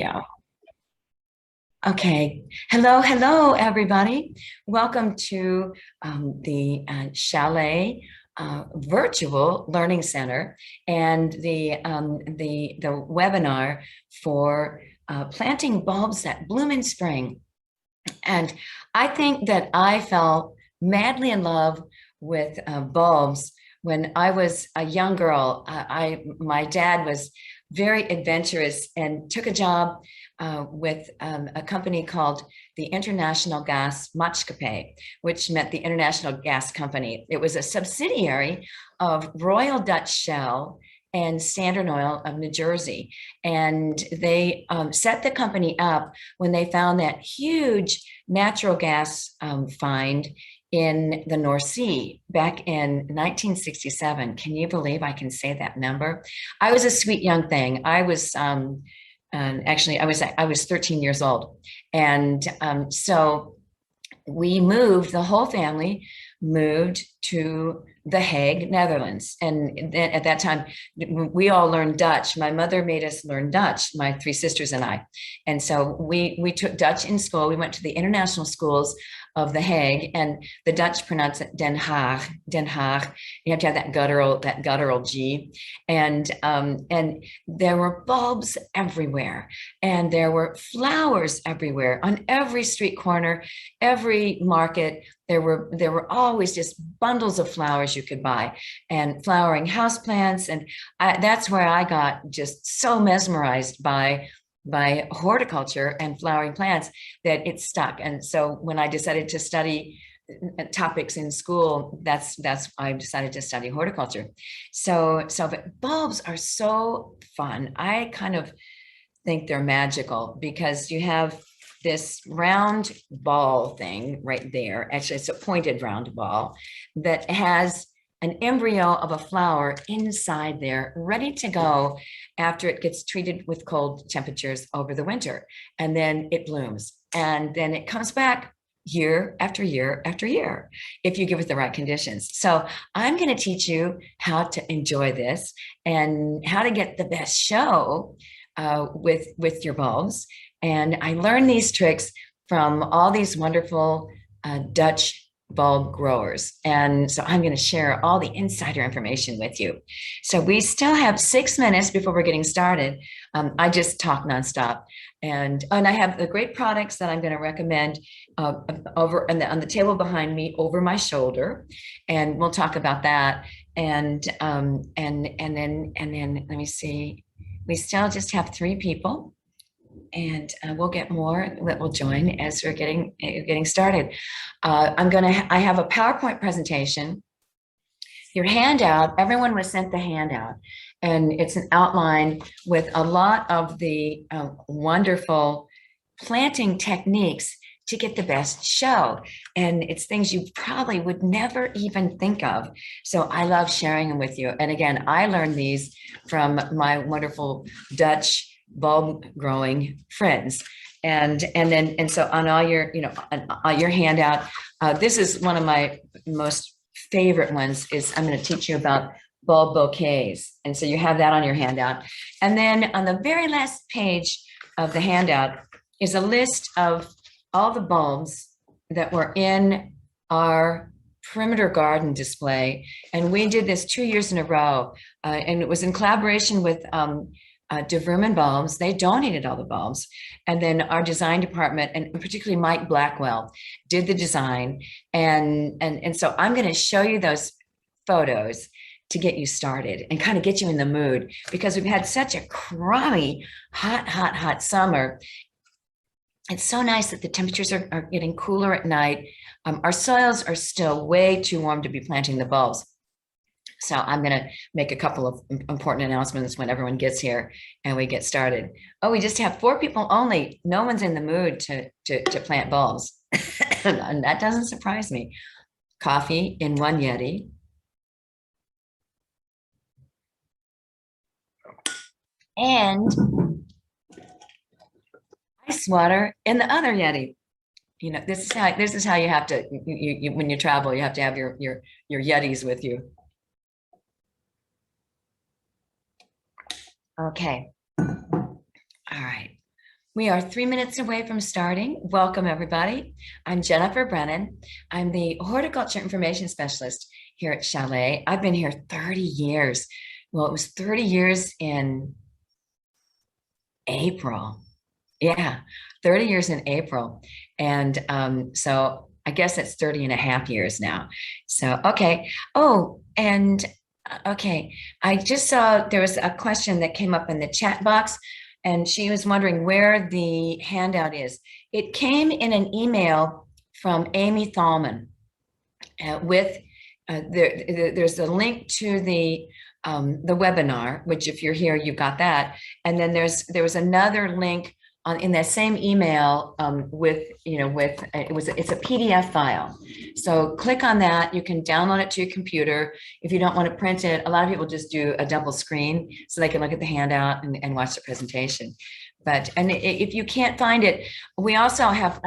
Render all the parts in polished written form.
video. Okay. Hello, everybody. Welcome to the Chalet Virtual Learning Center and the webinar for planting bulbs that bloom in spring. And I think that I fell madly in love with bulbs when I was a young girl. My dad was very adventurous and took a job with a company called the International Gas Maatschappij, which meant the International Gas Company. It was a subsidiary of Royal Dutch Shell and Standard Oil of New Jersey. And they set the company up when they found that huge natural gas find in the North Sea back in 1967. Can you believe I can say that number? I was a sweet young thing. I was actually I was 13 years old, and so we moved. The whole family moved to The Hague, Netherlands. And then at that time, we all learned Dutch. My mother made us learn Dutch, my three sisters and I. And so we took Dutch in school. We went to the international schools of The Hague, and the Dutch pronounce it Den Haag, Den Haag. You have to have that guttural G. And there were bulbs everywhere, and there were flowers everywhere on every street corner, every market. There were always just bundles of flowers you could buy, and flowering houseplants. And that's where I got just so mesmerized by horticulture and flowering plants that it stuck. And so when I decided to study topics in school, that's I decided to study horticulture. But bulbs are so fun. I kind of think they're magical because you have this round ball thing right there. Actually, it's a pointed round ball that has an embryo of a flower inside there, ready to go after it gets treated with cold temperatures over the winter. And then it blooms. And then it comes back year after year after year, if you give it the right conditions. So I'm going to teach you how to enjoy this and how to get the best show with your bulbs. And I learned these tricks from all these wonderful Dutch bulb growers. And so I'm going to share all the insider information with you. So we still have 6 minutes before we're getting started. I just talk nonstop. And I have the great products that I'm going to recommend over on the table behind me over my shoulder. And we'll talk about that. And then let me see. We still just have 3 people. And we'll get more that will join as we're getting started. I have a PowerPoint presentation. Your handout, everyone was sent the handout, and it's an outline with a lot of the wonderful planting techniques to get the best show. And it's things you probably would never even think of. So I love sharing them with you. And again, I learned these from my wonderful Dutch bulb growing friends. And so on all your, on your handout, this is one of my most favorite ones. Is I'm going to teach you about bulb bouquets. And so you have that on your handout. And then on the very last page of the handout is a list of all the bulbs that were in our perimeter garden display. And we did this 2 years in a row. And it was in collaboration with De Verman Bulbs. They donated all the bulbs. And then our design department, and particularly Mike Blackwell, did the design. And so I'm going to show you those photos to get you started and kind of get you in the mood, because we've had such a crummy, hot summer. It's so nice that the temperatures are getting cooler at night. Our soils are still way too warm to be planting the bulbs. So I'm going to make a couple of important announcements when everyone gets here and we get started. Oh, we just have 4 people only. No one's in the mood to plant bulbs. And that doesn't surprise me. Coffee in one Yeti. And ice water in the other Yeti. This is how you have to, when you travel, you have to have your Yetis with you. Okay. All right. We are 3 minutes away from starting. Welcome, everybody. I'm Jennifer Brennan. I'm the horticulture information specialist here at Chalet. I've been here 30 years. Well, it was 30 years in April. Yeah, 30 years in April. And so I guess it's 30 and a half years now. So, okay. Oh, and okay. I just saw there was a question that came up in the chat box, and she was wondering where the handout is. It came in an email from Amy Thalman with there's a link to the webinar, which if you're here, you got that. And then there was another link in that same email with it's a PDF file. So click on that. You can download it to your computer. If you don't want to print it, a lot of people just do a double screen so they can look at the handout and watch the presentation. And if you can't find it, I also have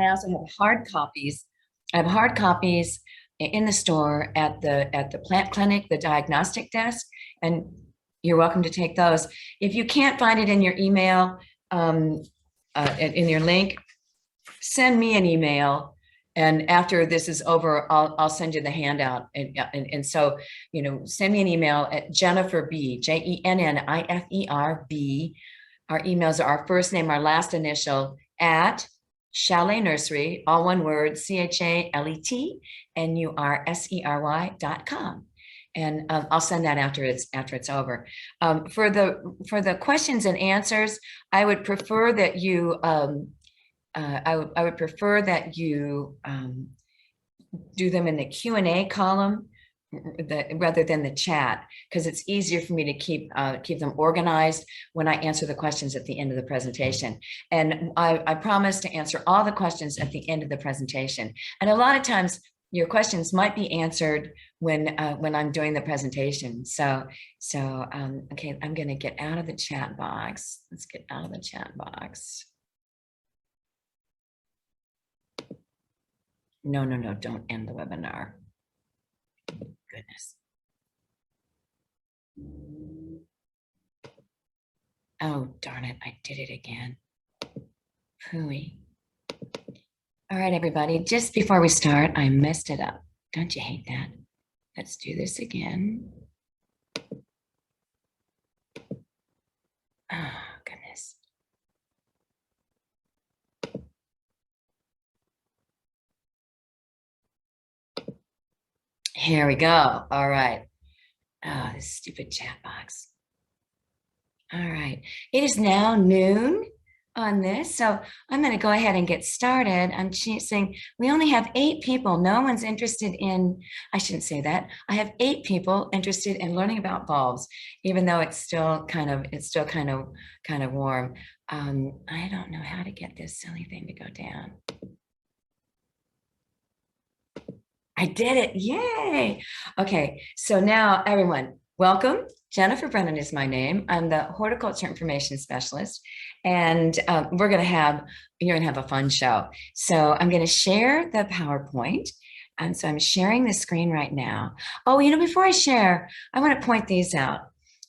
hard copies. I have hard copies in the store at the plant clinic, the diagnostic desk, and you're welcome to take those. If you can't find it in your email, in your link, send me an email, and after this is over, I'll send you the handout. And so, send me an email at Jennifer B, Jennifer B. Our emails are our first name, our last initial at Chalet Nursery, all one word, CHALETNURSERY.com. And I'll send that after it's over. For the questions and answers, I would prefer that you do them in the Q&A column rather than the chat, because it's easier for me to keep them organized when I answer the questions at the end of the presentation. And I promise to answer all the questions at the end of the presentation. And a lot of times your questions might be answered when I'm doing the presentation. Okay, I'm going to get out of the chat box. Let's get out of the chat box. No, don't end the webinar. Goodness. Oh, darn it, I did it again. Phooey. All right, everybody, just before we start, I messed it up. Don't you hate that? Let's do this again. Oh, goodness. Here we go. All right. Oh, this stupid chat box. All right. It is now noon on this, so I'm going to go ahead and get started. I'm saying we only have 8 people. No one's interested in, I shouldn't say that. I have 8 people interested in learning about bulbs, even though it's still kind of warm. I don't know how to get this silly thing to go down. I did it. Yay. Okay. So now everyone, welcome. Jennifer Brennan is my name. I'm the horticulture information specialist, and you're going to have a fun show. So I'm going to share the PowerPoint. And so I'm sharing the screen right now. Oh, before I share, I want to point these out.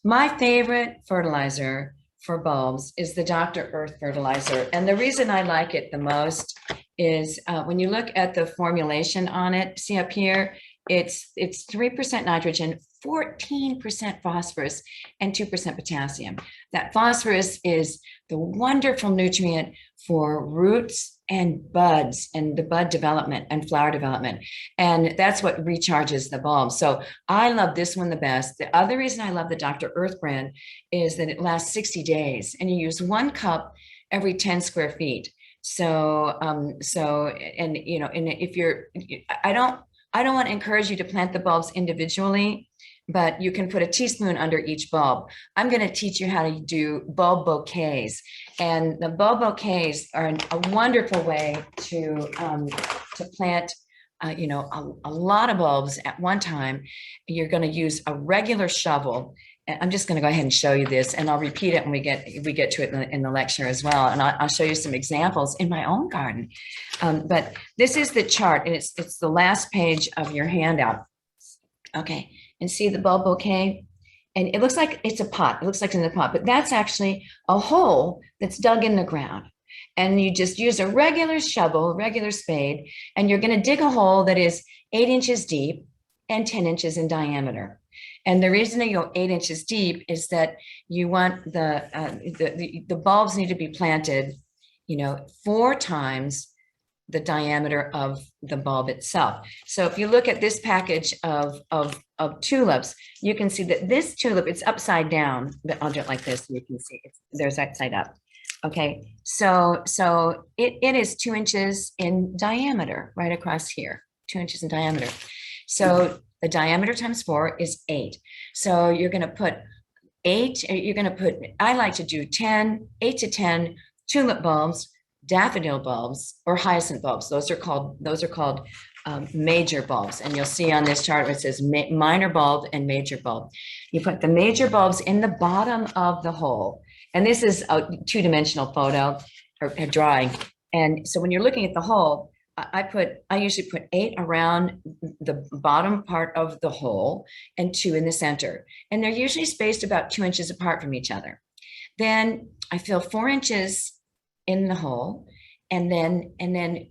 My favorite fertilizer for bulbs is the Dr. Earth fertilizer. And the reason I like it the most is when you look at the formulation on it, see up here, it's 3% nitrogen, 14% phosphorus, and 2% potassium. That phosphorus is the wonderful nutrient for roots and buds and the bud development and flower development. And that's what recharges the bulb. So I love this one the best. The other reason I love the Dr. Earth brand is that it lasts 60 days and you use 1 cup every 10 square feet. So, if I don't want to encourage you to plant the bulbs individually, but you can put a teaspoon under each bulb. I'm going to teach you how to do bulb bouquets, and the bulb bouquets are a wonderful way to plant a lot of bulbs at one time. You're going to use a regular shovel. I'm just going to go ahead and show you this, and I'll repeat it when we get to it in the lecture as well. And I'll show you some examples in my own garden. But this is the chart, and it's the last page of your handout. Okay, and see the bulb bouquet? And it looks like it's a pot. It looks like it's in the pot, but that's actually a hole that's dug in the ground. And you just use a regular shovel, regular spade, and you're going to dig a hole that is 8 inches deep and 10 inches in diameter. And the reason they go 8 inches deep is that you want the bulbs need to be planted, 4 times the diameter of the bulb itself. So if you look at this package of tulips, you can see that this tulip, it's upside down, but I'll do it like this so you can see there's upside up. Okay, so it is 2 inches in diameter right across here, 2 inches in diameter. So the diameter times 4 is 8. So you're going to put 8, I like to do 8 to 10 tulip bulbs, daffodil bulbs, or hyacinth bulbs. Those are called major bulbs. And you'll see on this chart where it says minor bulb and major bulb. You put the major bulbs in the bottom of the hole. And this is a 2-dimensional photo or a drawing. And so when you're looking at the hole, I usually put 8 around the bottom part of the hole and 2 in the center. And they're usually spaced about 2 inches apart from each other. Then I fill 4 inches in the hole, and then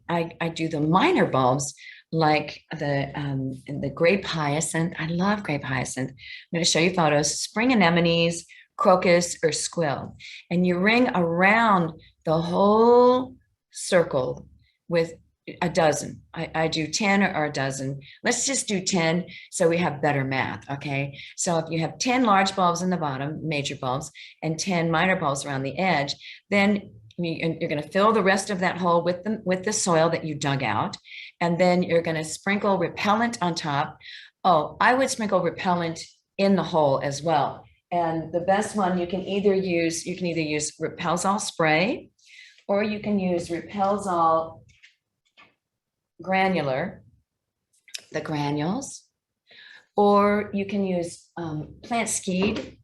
I do the minor bulbs like the grape hyacinth. I love grape hyacinth. I'm going to show you photos. Spring anemones, crocus, or squill, and you ring around the whole circle with a dozen. I do 10 or a dozen. Let's just do 10 so we have better math, okay? So if you have 10 large bulbs in the bottom, major bulbs, and 10 minor bulbs around the edge, then you're going to fill the rest of that hole with the soil that you dug out, and then you're going to sprinkle repellent on top. Oh, I would sprinkle repellent in the hole as well. And the best one you can either use Repellzol spray, or you can use Repellzol granular, the granules, or you can use plant skeed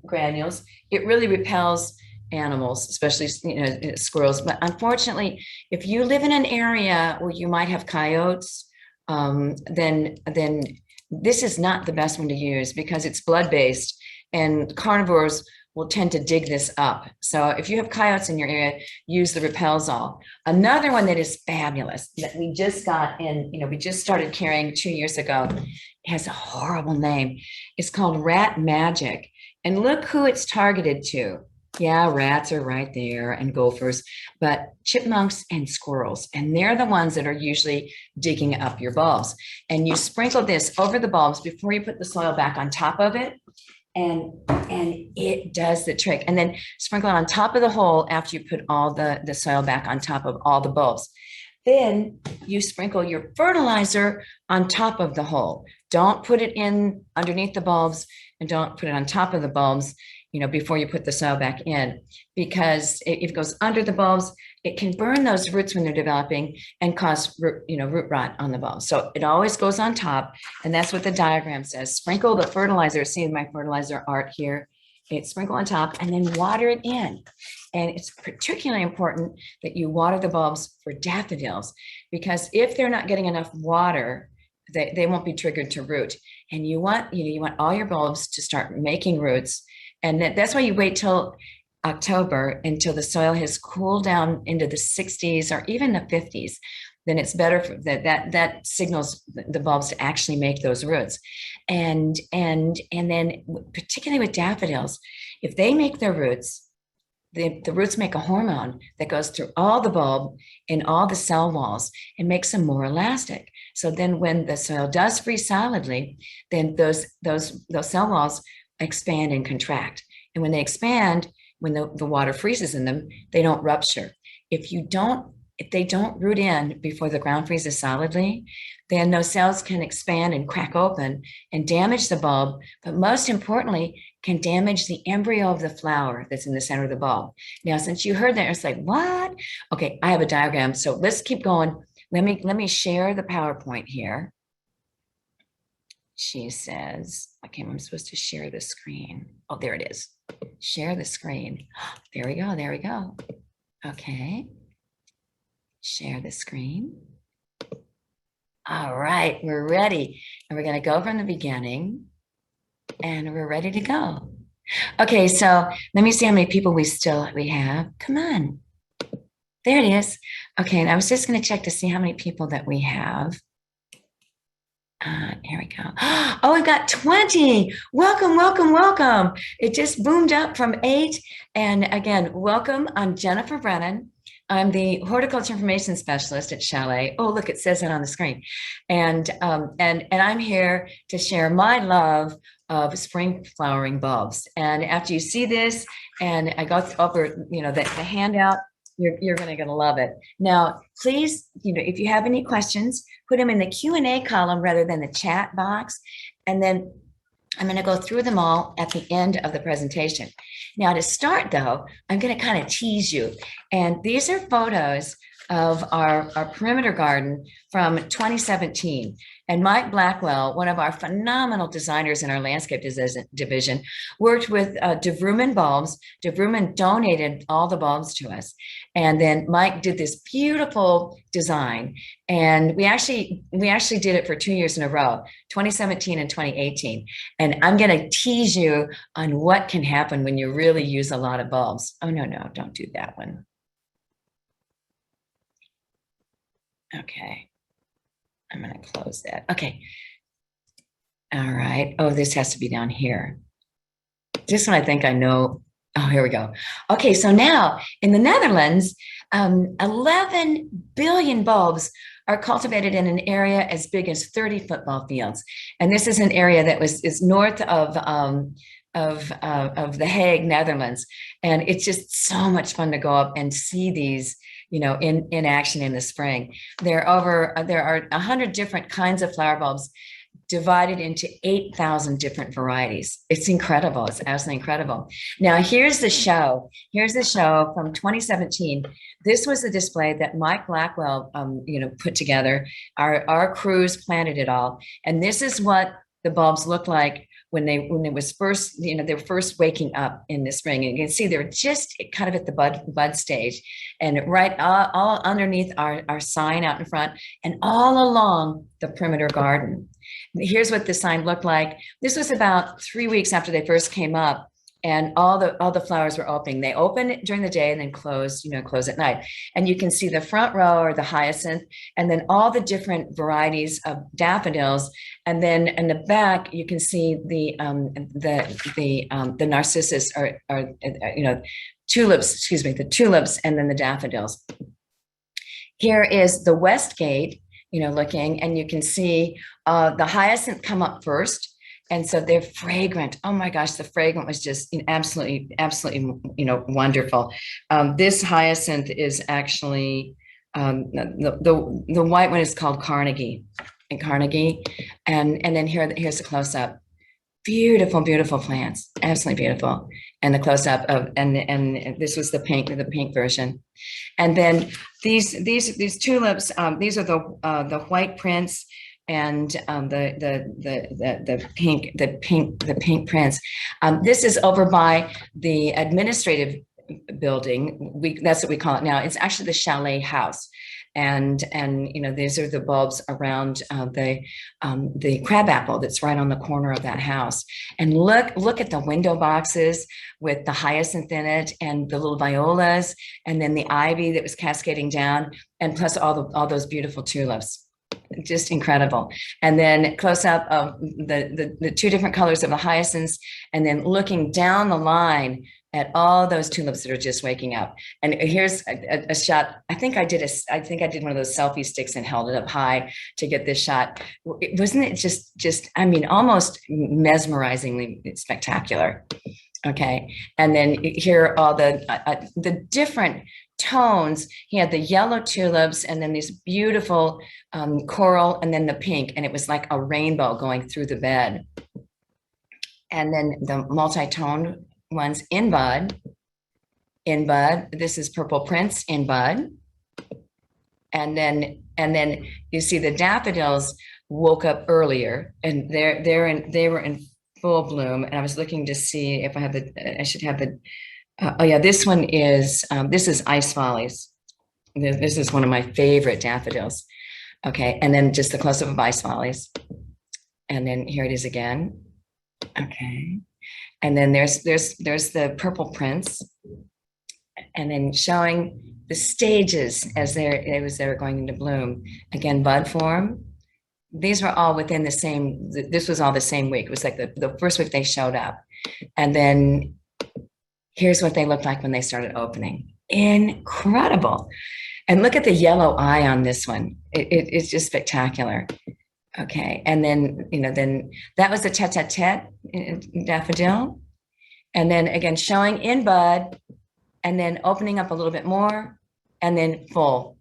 granules. It really repels animals, especially squirrels. But unfortunately, if you live in an area where you might have coyotes, then this is not the best one to use because it's blood-based, and carnivores will tend to dig this up. So if you have coyotes in your area, use the Repellzol. Another one that is fabulous that we just got in, we just started carrying 2 years ago, it has a horrible name. It's called Rat Magic. And look who it's targeted to. Yeah, rats are right there, and gophers, but chipmunks and squirrels. And they're the ones that are usually digging up your bulbs. And you sprinkle this over the bulbs before you put the soil back on top of it. And it does the trick. And then sprinkle it on top of the hole after you put all the soil back on top of all the bulbs. Then you sprinkle your fertilizer on top of the hole. Don't put it in underneath the bulbs, and don't put it on top of the bulbs, before you put the soil back in, because if it goes under the bulbs, it can burn those roots when they're developing and cause root rot on the bulbs. So it always goes on top, and that's what the diagram says. Sprinkle the fertilizer. See my fertilizer art here. It's sprinkle on top and then water it in. And it's particularly important that you water the bulbs for daffodils, because if they're not getting enough water, they won't be triggered to root. And you want all your bulbs to start making roots. And that's why you wait till October until the soil has cooled down into the 60s or even the 50s. Then it's better for that signals the bulbs to actually make those roots. And then particularly with daffodils, if they make their roots, the roots make a hormone that goes through all the bulb and all the cell walls and makes them more elastic. So then when the soil does freeze solidly, then those cell walls expand and contract. And when they expand, when the water freezes in them, they don't rupture. If they don't root in before the ground freezes solidly, then those cells can expand and crack open and damage the bulb, but most importantly, can damage the embryo of the flower that's in the center of the bulb. Now, since you heard that, it's like, what? Okay, I have a diagram, so let's keep going. Let me share the PowerPoint here. She says, okay, I'm supposed to share the screen. Oh, there it is. Share the screen. There we go. Okay. Share the screen. All right, we're ready. And we're going to go from the beginning, and we're ready to go. Okay, so let me see how many people we have. Come on. There it is. Okay, and I was just going to check to see how many people that we have. Here we go. Oh, we've got 20. Welcome, welcome, welcome. It just boomed up from 8. And again, welcome. I'm Jennifer Brennan. I'm the horticulture information specialist at Chalet. Oh, look, it says it on the screen. And I'm here to share my love of spring flowering bulbs. And after you see this, and I go over, the handout, you're gonna love it. Now, please, if you have any questions, put them in the Q&A column rather than the chat box. And then I'm going to go through them all at the end of the presentation. Now, to start, though, I'm going to kind of tease you. And these are photos of our perimeter garden from 2017. And Mike Blackwell, one of our phenomenal designers in our landscape division, worked with DeVruman bulbs. DeVruman donated all the bulbs to us. And then Mike did this beautiful design. And we actually did it for 2 years in a row, 2017 and 2018. And I'm going to tease you on what can happen when you really use a lot of bulbs. Oh, no, don't do that one. Okay, I'm going to close that. Okay. All right. Oh, this has to be down here. This one I think I know. Oh, here we go. Okay, so now in the Netherlands, 11 billion bulbs are cultivated in an area as big as 30 football fields. And this is an area that is north of The Hague, Netherlands. And it's just so much fun to go up and see these, in action in the spring. There are 100 different kinds of flower bulbs divided into 8,000 different varieties. It's incredible. It's absolutely incredible. Now, here's the show. Here's the show from 2017. This was the display that Mike Blackwell, put together. Our crews planted it all. And this is what the bulbs look like when it was first, they were first waking up in the spring. And you can see they're just kind of at the bud stage, and right all underneath our sign out in front and all along the perimeter garden. Here's what the sign looked like. This was about 3 weeks after they first came up, and all the flowers were opening. They open during the day and then close at night. And you can see the front row or the hyacinth, and then all the different varieties of daffodils. And then in the back, you can see the narcissus or tulips, excuse me, the tulips, and then the daffodils. Here is the west gate, looking, and you can see the hyacinth come up first. And so they're fragrant. Oh my gosh, the fragrance was just absolutely, wonderful. This hyacinth is actually, the white one is called Carnegie. And then here's a close-up. Beautiful, beautiful plants, absolutely beautiful. And the close-up of, and this was the pink version. And then these tulips, these are the white prince, and the pink prince. This is over by the administrative building. That's what we call it now. It's actually the Chalet House. And these are the bulbs around the crabapple that's right on the corner of that house. And look at the window boxes with the hyacinth in it, and the little violas, and then the ivy that was cascading down, and plus all those beautiful tulips. Just incredible. And then close up of the two different colors of the hyacinths, and then looking down the line at all those tulips that are just waking up. And here's a shot. I think I did one of those selfie sticks and held it up high to get this shot. Wasn't it just almost mesmerizingly spectacular? Okay. And then here are all the different tones. He had the yellow tulips, and then these beautiful coral, and then the pink, and it was like a rainbow going through the bed. And then the multi-toned ones in bud. This is Purple Prince in bud. And then you see the daffodils woke up earlier, and they were in full bloom. And I was looking to see if I should have the. Oh yeah, this one is, this is Ice Follies. This is one of my favorite daffodils. Okay, and then just the close-up of Ice Follies. And then here it is again. Okay, and then there's the Purple Prince. And then showing the stages as they were going into bloom. Again, bud form. These were all within the same, this was all the same week. It was like the first week they showed up. And then here's what they looked like when they started opening. Incredible. And look at the yellow eye on this one. It's just spectacular. Okay. And then, then that was the tete-a-tete daffodil. And then again, showing in bud and then opening up a little bit more and then full.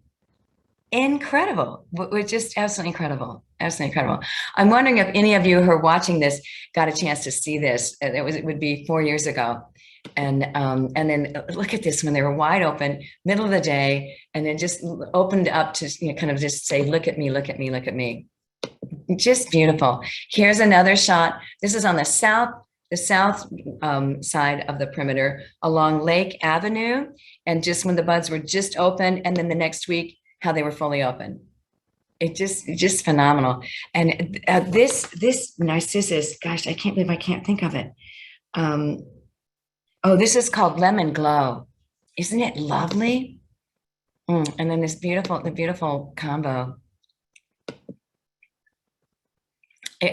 Incredible. We're just absolutely incredible. Absolutely incredible. I'm wondering if any of you who are watching this got a chance to see this. It would be 4 years ago. And then look at this when they were wide open, middle of the day, and then just opened up to kind of just say, look at me, look at me, look at me. Just beautiful. Here's another shot. This is on the south side of the perimeter along Lake Avenue. And just when the buds were just open, and then the next week, how they were fully open. It just phenomenal. And this narcissus, gosh, I can't believe I can't think of it. Oh, this is called Lemon Glow. Isn't it lovely? And then the beautiful combo.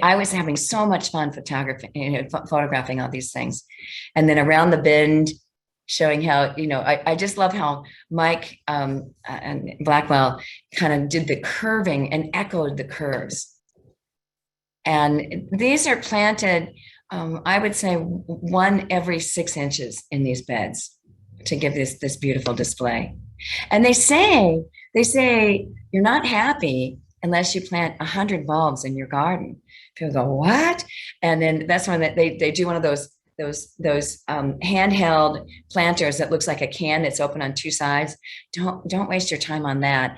I was having so much fun photographing all these things. And then around the bend, showing how, I just love how Mike and Blackwell kind of did the curving and echoed the curves. And these are planted, I would say 1 every 6 inches in these beds to give this beautiful display. And they say you're not happy unless you plant 100 bulbs in your garden. People go, what? And then that's when they do one of those handheld planters that looks like a can that's open on 2 sides. Don't waste your time on that.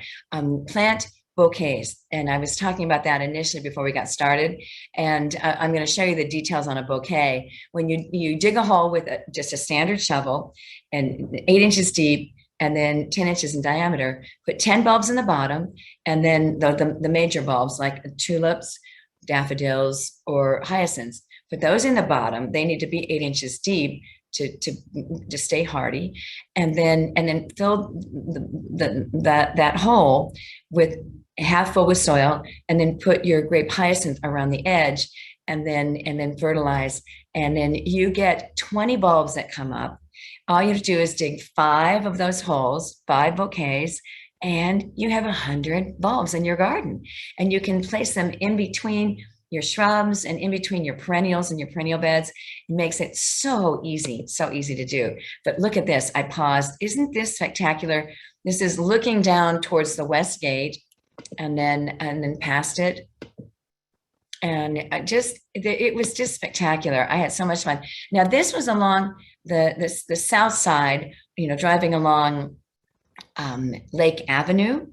Plant bouquets. And I was talking about that initially before we got started. And I'm going to show you the details on a bouquet. When you dig a hole with just a standard shovel and 8 inches deep and then 10 inches in diameter, put 10 bulbs in the bottom, and then the major bulbs like tulips, daffodils, or hyacinths. Put those in the bottom. They need to be 8 inches deep to stay hardy, and then fill that hole with half full with soil, and then put your grape hyacinth around the edge, and then fertilize, and then you get 20 bulbs that come up. All you have to do is dig 5 of those holes, 5 bouquets, and you have 100 bulbs in your garden, and you can place them in between your shrubs and in between your perennials and your perennial beds. It makes it so easy to do. But look at this. I paused. Isn't this spectacular? This is looking down towards the west gate and then past it. And it was just spectacular. I had so much fun. Now this was along the south side, driving along Lake Avenue.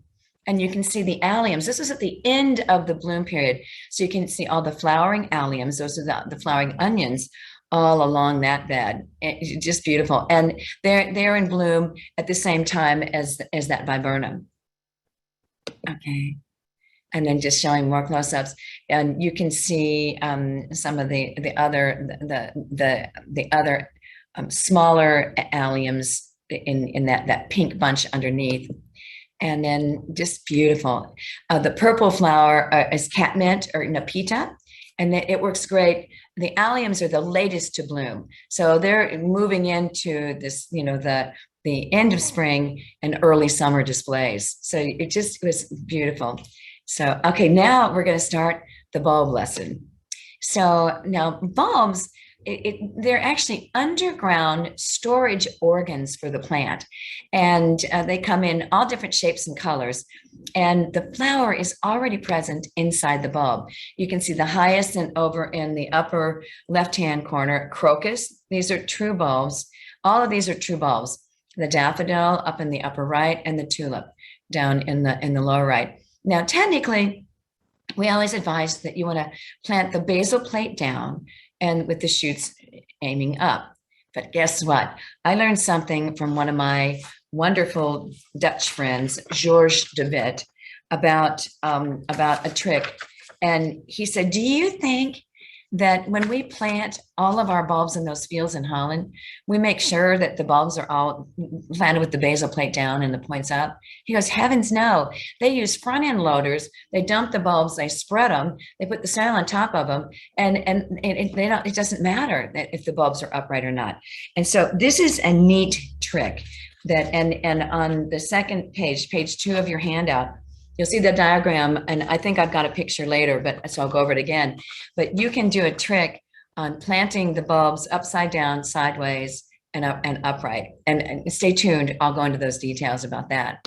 And you can see the alliums. This is at the end of the bloom period. So you can see all the flowering alliums. Those are the flowering onions all along that bed. It's just beautiful. And they're in bloom at the same time as that viburnum. Okay. And then just showing more close-ups. And you can see some of the other smaller alliums in that pink bunch underneath. And then just beautiful. The purple flower is catmint or napita, and it works great. The alliums are the latest to bloom. So they're moving into this, the end of spring and early summer displays. So it was beautiful. So, okay, now we're going to start the bulb lesson. So now bulbs, they're actually underground storage organs for the plant. And they come in all different shapes and colors. And the flower is already present inside the bulb. You can see the hyacinth over in the upper left-hand corner, crocus. These are true bulbs. All of these are true bulbs. The daffodil up in the upper right and the tulip down in the lower right. Now, technically, we always advise that you want to plant the basal plate down and with the shoots aiming up. But guess what? I learned something from one of my wonderful Dutch friends, George de Wit, about a trick. And he said, do you think that when we plant all of our bulbs in those fields in Holland, we make sure that the bulbs are all planted with the basal plate down and the points up? He goes, heavens no. They use front end loaders. They dump the bulbs, they spread them, they put the soil on top of them, and it doesn't matter that if the bulbs are upright or not. And so this is a neat trick that, and on the second page, page 2 of your handout, you'll see the diagram, and I think I've got a picture later, but so I'll go over it again. But you can do a trick on planting the bulbs upside down, sideways, and upright. And stay tuned. I'll go into those details about that.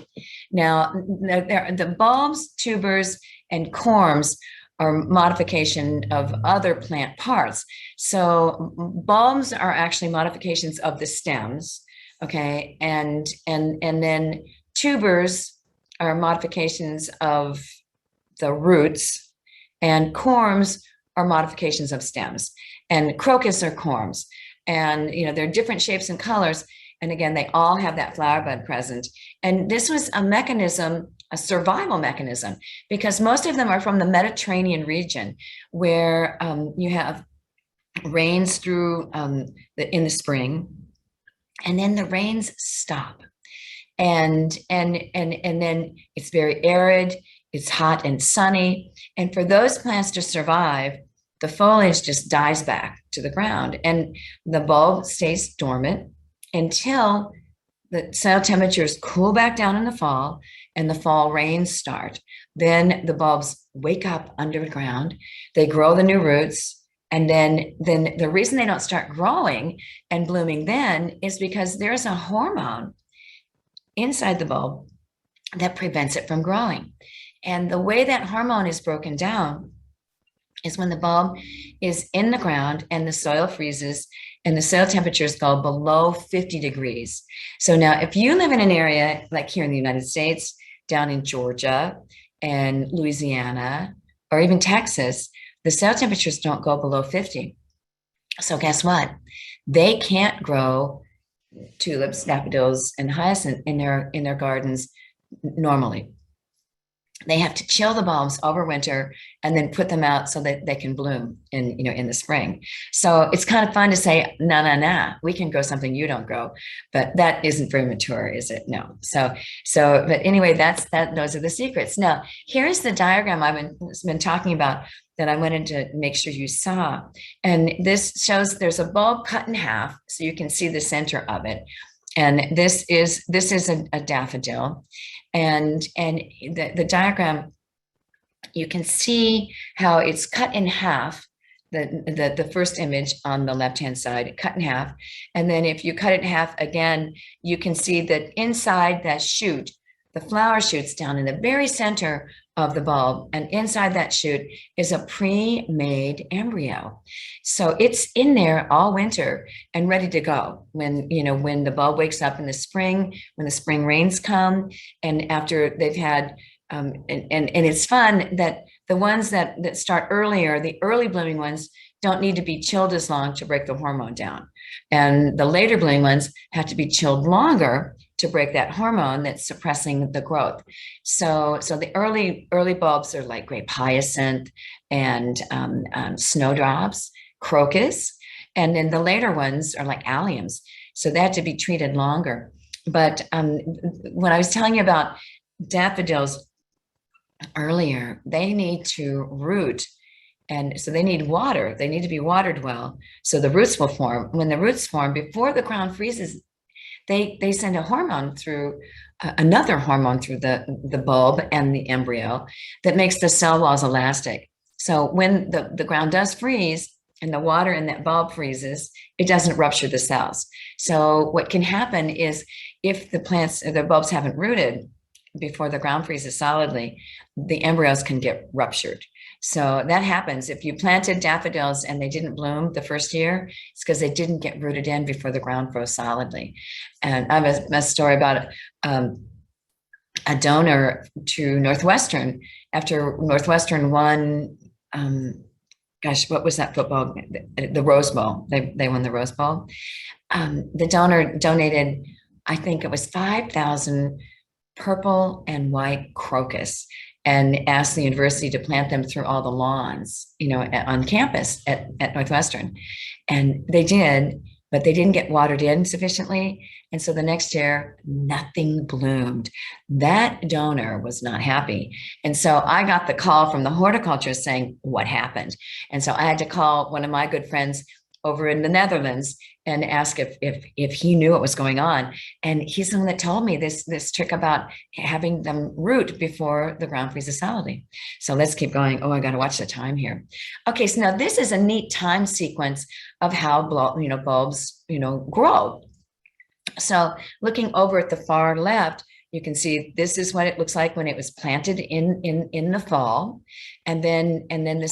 Now, the bulbs, tubers, and corms are modification of other plant parts. So bulbs are actually modifications of the stems, okay, and then tubers are modifications of the roots, and corms are modifications of stems, and crocus are corms. And, you know, they're different shapes and colors. And again, they all have that flower bud present. And this was a mechanism, a survival mechanism, because most of them are from the Mediterranean region, where you have rains through in the spring, and then the rains stop. And then it's very arid, it's hot and sunny. And for those plants to survive, the foliage just dies back to the ground, and the bulb stays dormant until the soil temperatures cool back down in the fall and the fall rains start. Then the bulbs wake up underground, they grow the new roots. And then the reason they don't start growing and blooming then is because there's a hormone inside the bulb that prevents it from growing. And the way that hormone is broken down is when the bulb is in the ground and the soil freezes and the soil temperatures go below 50 degrees. So now if you live in an area like here in the United States, down in Georgia and Louisiana, or even Texas, the soil temperatures don't go below 50. So guess what? They can't grow tulips, daffodils, and hyacinth in their gardens normally. They have to chill the bulbs over winter and then put them out so that they can bloom in the spring. So it's kind of fun to say, nah, we can grow something you don't grow, but that isn't very mature, is it? No. So, but anyway, those are the secrets. Now, here's the diagram I've been talking about that I wanted to make sure you saw. And this shows there's a bulb cut in half, so you can see the center of it. And this is a daffodil. And the diagram, you can see how it's cut in half, the first image on the left-hand side, cut in half. And then if you cut it in half again, you can see that inside that shoot, the flower shoots down in the very center of the bulb, and inside that shoot is a pre-made embryo. So it's in there all winter and ready to go when the bulb wakes up in the spring, when the spring rains come, and after they've had and it's fun that the ones that start earlier, the early blooming ones, don't need to be chilled as long to break the hormone down, and the later blooming ones have to be chilled longer to break that hormone that's suppressing the growth. So the early bulbs are like grape hyacinth and snowdrops, crocus, and then the later ones are like alliums. So they have to be treated longer. But when I was telling you about daffodils earlier, they need to root. And so they need water. They need to be watered well, so the roots will form. When the roots form, before the ground freezes, they send a hormone through, another hormone through the bulb and the embryo that makes the cell walls elastic. So when the ground does freeze and the water in that bulb freezes, it doesn't rupture the cells. So what can happen is if the bulbs haven't rooted before the ground freezes solidly, the embryos can get ruptured. So that happens. If you planted daffodils and they didn't bloom the first year, it's because they didn't get rooted in before the ground froze solidly. And I have a story about a donor to Northwestern. After Northwestern won, what was that football? The Rose Bowl. They won the Rose Bowl. The donor donated, I think it was 5,000 purple and white crocus and asked the university to plant them through all the lawns, on campus at Northwestern. And they did, but they didn't get watered in sufficiently. And so the next year, nothing bloomed. That donor was not happy. And so I got the call from the horticulturist saying, what happened? And so I had to call one of my good friends over in the Netherlands and ask if he knew what was going on. And he's the one that told me this trick about having them root before the ground freezes solidly. So let's keep going. Oh, I got to watch the time here. Okay, so now this is a neat time sequence of how bulbs grow. So looking over at the far left, you can see this is what it looks like when it was planted in the fall, and then the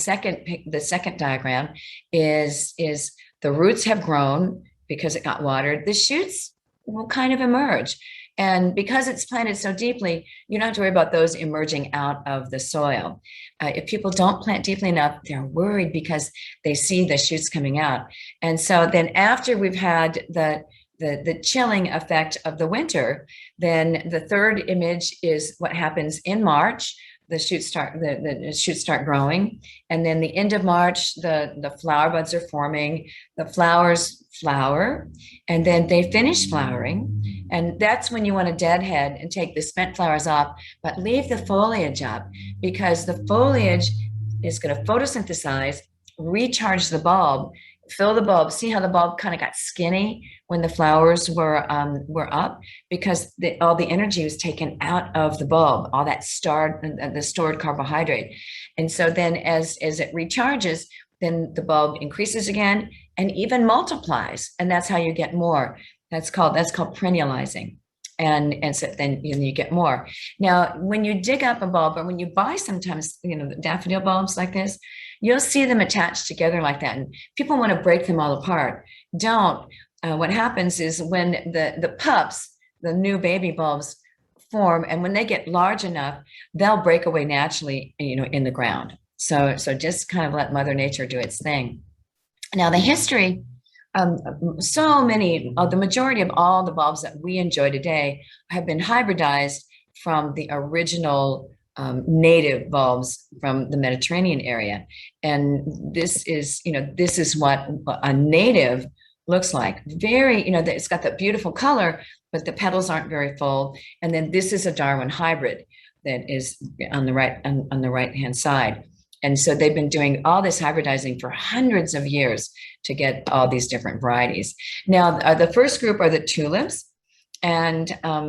second diagram is the roots have grown because it got watered. The shoots will kind of emerge, and because it's planted so deeply, you don't have to worry about those emerging out of the soil. If people don't plant deeply enough, they're worried because they see the shoots coming out, and so then after we've had the chilling effect of the winter, then the third image is what happens in March. The shoots start growing, and then the end of March, the flower buds are forming, the flowers flower, and then they finish flowering, and that's when you want to deadhead and take the spent flowers off, but leave the foliage up, because the foliage is going to photosynthesize, recharge the bulb, fill the bulb. See how the bulb kind of got skinny when the flowers were up, because all the energy was taken out of the bulb, all that the stored carbohydrate. And so then as it recharges, then the bulb increases again and even multiplies, and that's how you get more. That's called perennializing. And so then you get more. Now, when you dig up a bulb, or when you buy sometimes, the daffodil bulbs like this, you'll see them attached together like that. And people want to break them all apart. Don't. What happens is when the pups, the new baby bulbs, form, and when they get large enough, they'll break away naturally, in the ground. So just kind of let Mother Nature do its thing. Now, the history. The majority of all the bulbs that we enjoy today have been hybridized from the original native bulbs from the Mediterranean area. And this is what a native looks like. Very, it's got that beautiful color, but the petals aren't very full. And then this is a Darwin hybrid that is on the right hand side. And so they've been doing all this hybridizing for hundreds of years to get all these different varieties. Now, the first group are the tulips, and I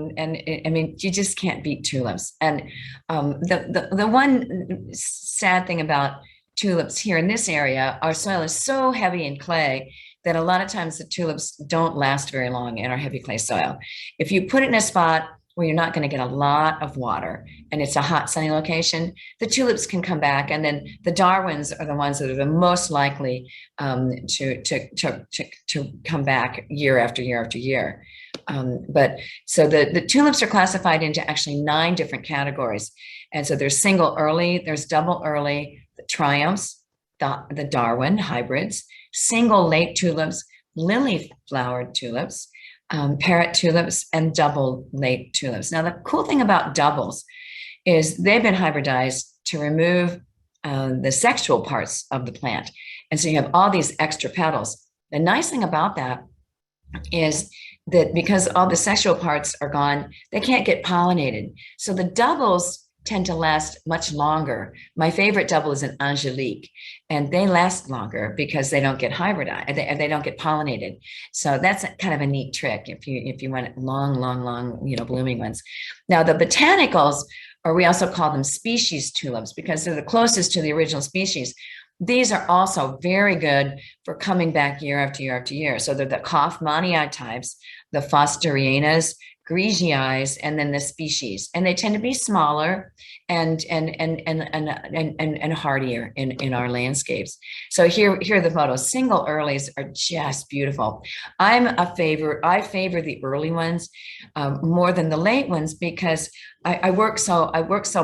mean, you just can't beat tulips. And the one sad thing about tulips here in this area, our soil is so heavy in clay that a lot of times the tulips don't last very long in our heavy clay soil. If you put it in a spot where you're not going to get a lot of water and it's a hot, sunny location, the tulips can come back. And then the Darwins are the ones that are the most likely to come back year after year after year. But so the tulips are classified into actually 9 different categories. And so there's single early, there's double early, the triumphs, the Darwin hybrids, single late tulips, lily flowered tulips, parrot tulips, and double late tulips. Now, the cool thing about doubles is they've been hybridized to remove the sexual parts of the plant. And so you have all these extra petals. The nice thing about that is that because all the sexual parts are gone, they can't get pollinated. So the doubles tend to last much longer. My favorite double is an Angelique, and they last longer because they don't get hybridized, they don't get pollinated. So that's kind of a neat trick if you want long, blooming ones. Now, the Botanicals, or we also call them species tulips because they're the closest to the original species. These are also very good for coming back year after year after year. So they're the Kaufmannii types, the Fosterianas, Grigii, and then the species, and they tend to be smaller and hardier in our landscapes. So here are the photos. Single earlies are just beautiful. I favor the early ones more than the late ones because I work so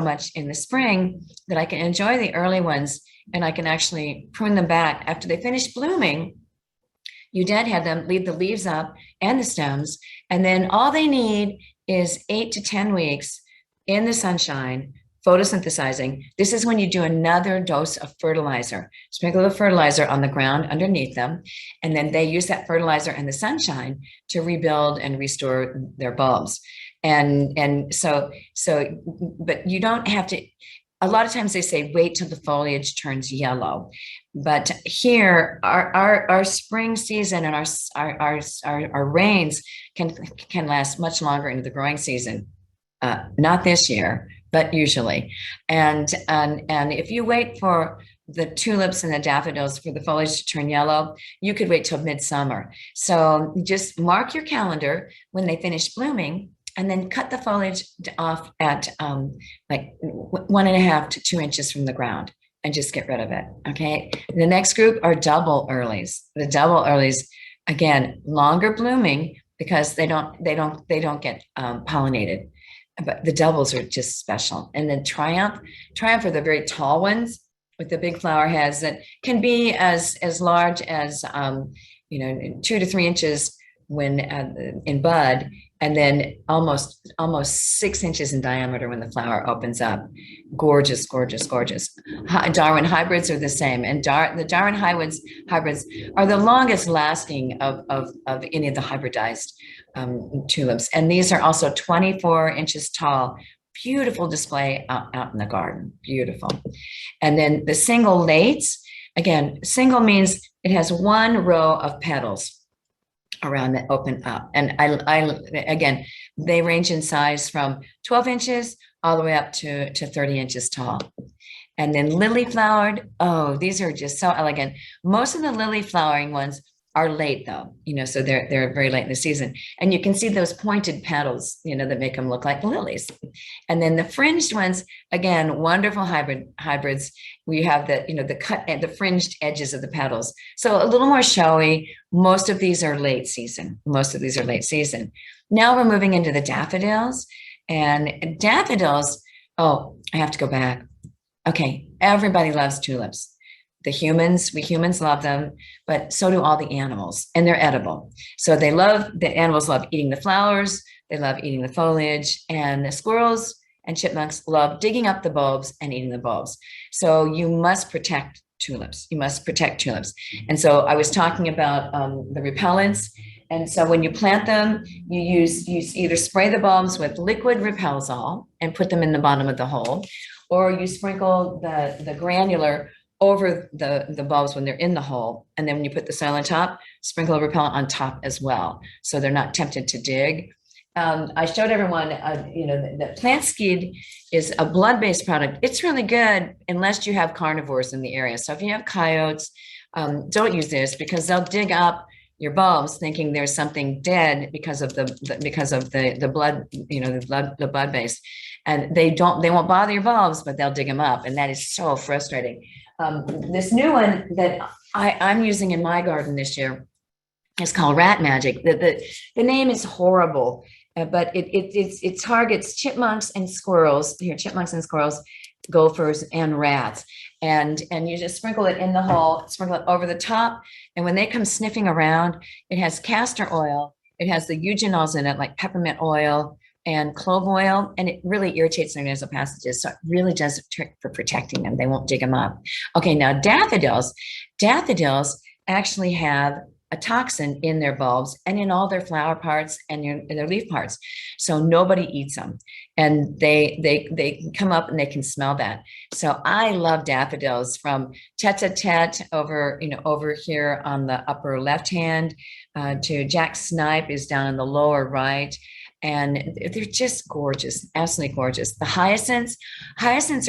much in the spring that I can enjoy the early ones, and I can actually prune them back after they finish blooming. You deadhead them, leave the leaves up and the stems, and then all they need is 8 to 10 weeks in the sunshine, photosynthesizing. This is when you do another dose of fertilizer. Sprinkle the fertilizer on the ground underneath them, and then they use that fertilizer and the sunshine to rebuild and restore their bulbs. But you don't have to. A lot of times they say wait till the foliage turns yellow, but here our spring season and our rains can last much longer into the growing season. Not this year, but usually. And if you wait for the tulips and the daffodils for the foliage to turn yellow, you could wait till midsummer. So just mark your calendar when they finish blooming, and then cut the foliage off at like 1.5 to 2 inches from the ground, and just get rid of it. Okay. The next group are double earlies. The double earlies, again, longer blooming because they don't get pollinated. But the doubles are just special. And then Triumph are the very tall ones with the big flower heads that can be as large as 2 to 3 inches when in bud, and then almost 6 inches in diameter when the flower opens up. Gorgeous, gorgeous, gorgeous. Darwin hybrids are the same, and the Darwin hybrids are the longest lasting of any of the hybridized tulips. And these are also 24 inches tall. Beautiful display out in the garden. Beautiful. And then the single lates, again, single means it has one row of petals around that open up. And again, they range in size from 12 inches all the way up to 30 inches tall. And then lily flowered, oh, these are just so elegant. Most of the lily flowering ones are late though, so they're very late in the season. And you can see those pointed petals, that make them look like lilies. And then the fringed ones, again, wonderful hybrids. We have the cut and the fringed edges of the petals. So a little more showy. Most of these are late season. Now we're moving into the daffodils, and daffodils. Oh, I have to go back. Okay. Everybody loves tulips. We humans love them, but so do all the animals, and they're edible. So the animals love eating the flowers, they love eating the foliage, and the squirrels and chipmunks love digging up the bulbs and eating the bulbs. So you must protect tulips. And so I was talking about the repellents. And so when you plant them, you either spray the bulbs with liquid Repelsol and put them in the bottom of the hole, or you sprinkle the granular over the bulbs when they're in the hole. And then when you put the soil on top, sprinkle a repellent on top as well, so they're not tempted to dig. I showed everyone, the plant skeed is a blood-based product. It's really good unless you have carnivores in the area. So if you have coyotes, don't use this, because they'll dig up your bulbs thinking there's something dead because of the blood, the blood base, and they won't bother your bulbs, but they'll dig them up, and that is so frustrating. This new one that I'm using in my garden this year is called Rat Magic. The name is horrible, but it targets chipmunks and squirrels. Gophers and rats, and you just sprinkle it in the hole, sprinkle it over the top, and when they come sniffing around, it has castor oil, it has the eugenols in it, like peppermint oil and clove oil, and it really irritates their nasal passages. So it really does a trick for protecting them. They won't dig them up. Okay, now daffodils actually have a toxin in their bulbs and in all their flower parts and in their leaf parts. So nobody eats them, and they can come up and they can smell that. So I love daffodils, from tete-a-tete over here on the upper left hand to Jack Snipe is down in the lower right. And they're just gorgeous, absolutely gorgeous. The hyacinths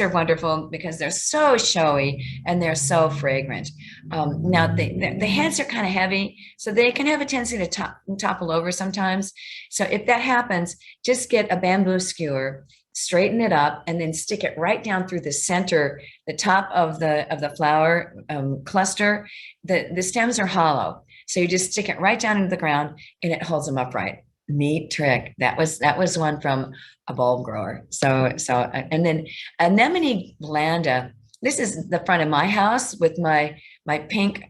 are wonderful because they're so showy and they're so fragrant. Now the heads are kind of heavy, so they can have a tendency to topple over sometimes. So if that happens, just get a bamboo skewer, straighten it up, and then stick it right down through the center, the top of the flower cluster. The stems are hollow, so you just stick it right down into the ground, and it holds them upright. Neat trick. That was one from a bulb grower. So and then anemone blanda. This is the front of my house with my pink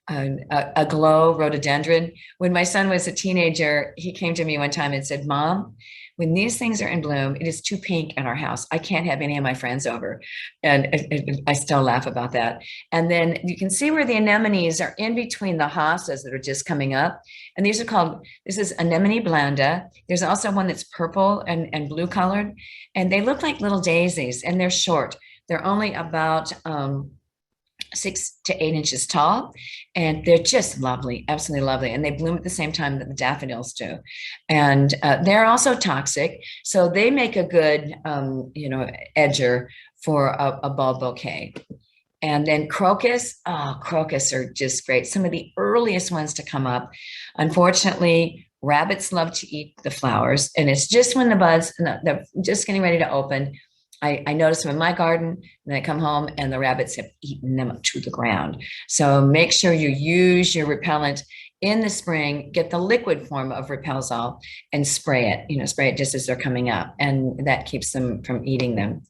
aglow rhododendron. When my son was a teenager, he came to me one time and said, "Mom, when these things are in bloom, it is too pink in our house. I can't have any of my friends over. And I still laugh about that. And then you can see where the anemones are in between the hostas that are just coming up. And these are called, this is anemone blanda. There's also one that's purple and blue colored. And they look like little daisies, and they're short. They're only about 6 to 8 inches tall, and they're just lovely, absolutely lovely. And they bloom at the same time that the daffodils do. And they're also toxic, so they make a good, edger for a bulb bouquet. And then crocus, crocus are just great. Some of the earliest ones to come up. Unfortunately, rabbits love to eat the flowers, and it's just when the buds, they're just getting ready to open. I notice them in my garden, and I come home and the rabbits have eaten them to the ground. So make sure you use your repellent in the spring, get the liquid form of Repelzol and spray it, spray it just as they're coming up, and that keeps them from eating them.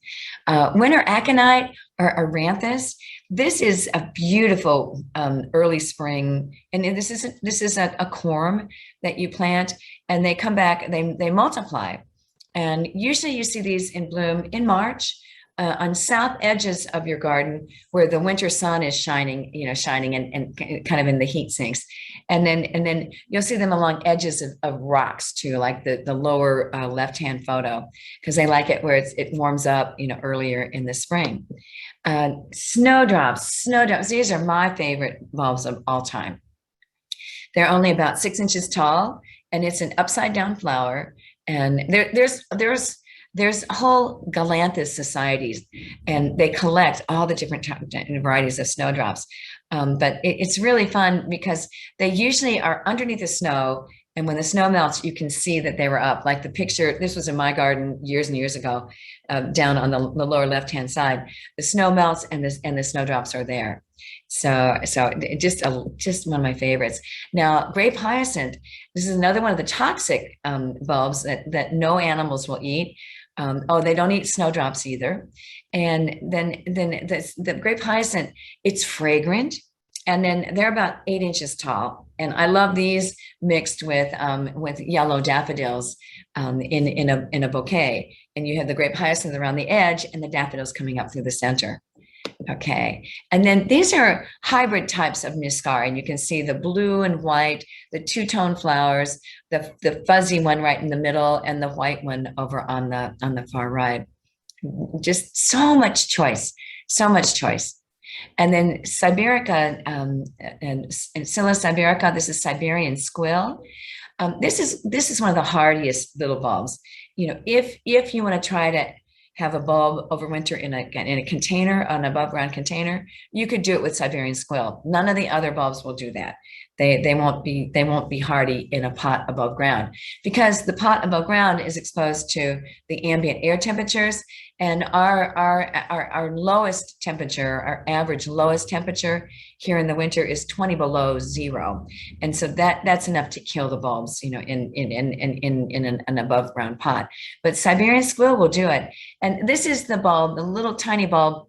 Winter aconite or aranthus. This is a beautiful early spring, and this is a corm that you plant, and they come back, they multiply. And usually you see these in bloom in March on south edges of your garden where the winter sun is shining, and kind of in the heat sinks. And then you'll see them along edges of rocks too, like the lower left-hand photo, because they like it where it warms up, earlier in the spring. Snowdrops, these are my favorite bulbs of all time. They're only about 6 inches tall, and it's an upside down flower. And there's whole galanthus societies, and they collect all the different varieties of snowdrops. But it's really fun because they usually are underneath the snow, and when the snow melts, you can see that they were up. Like the picture, this was in my garden years and years ago, down on the lower left-hand side. The snow melts, and the snowdrops are there. So just one of my favorites. Now, grape hyacinth, this is another one of the toxic bulbs that no animals will eat. They don't eat snowdrops either. And then the grape hyacinth, it's fragrant, and then they're about 8 inches tall. And I love these mixed with yellow daffodils in a bouquet. And you have the grape hyacinth around the edge, and the daffodils coming up through the center. Okay, and then these are hybrid types of Niscara, and you can see the blue and white, the two-tone flowers, the fuzzy one right in the middle, and the white one over on the far right. Just so much choice. And then Siberica and Scilla siberica. This is Siberian squill. This is one of the hardiest little bulbs. If you want to try to have a bulb overwinter in a container, an above ground container, you could do it with Siberian squill. None of the other bulbs will do that. They won't be hardy in a pot above ground, because the pot above ground is exposed to the ambient air temperatures, and our lowest temperature, our average lowest temperature here in the winter is 20 below zero, and so that's enough to kill the bulbs, in an above ground pot. But Siberian squill will do it, and this is the bulb, the little tiny bulb.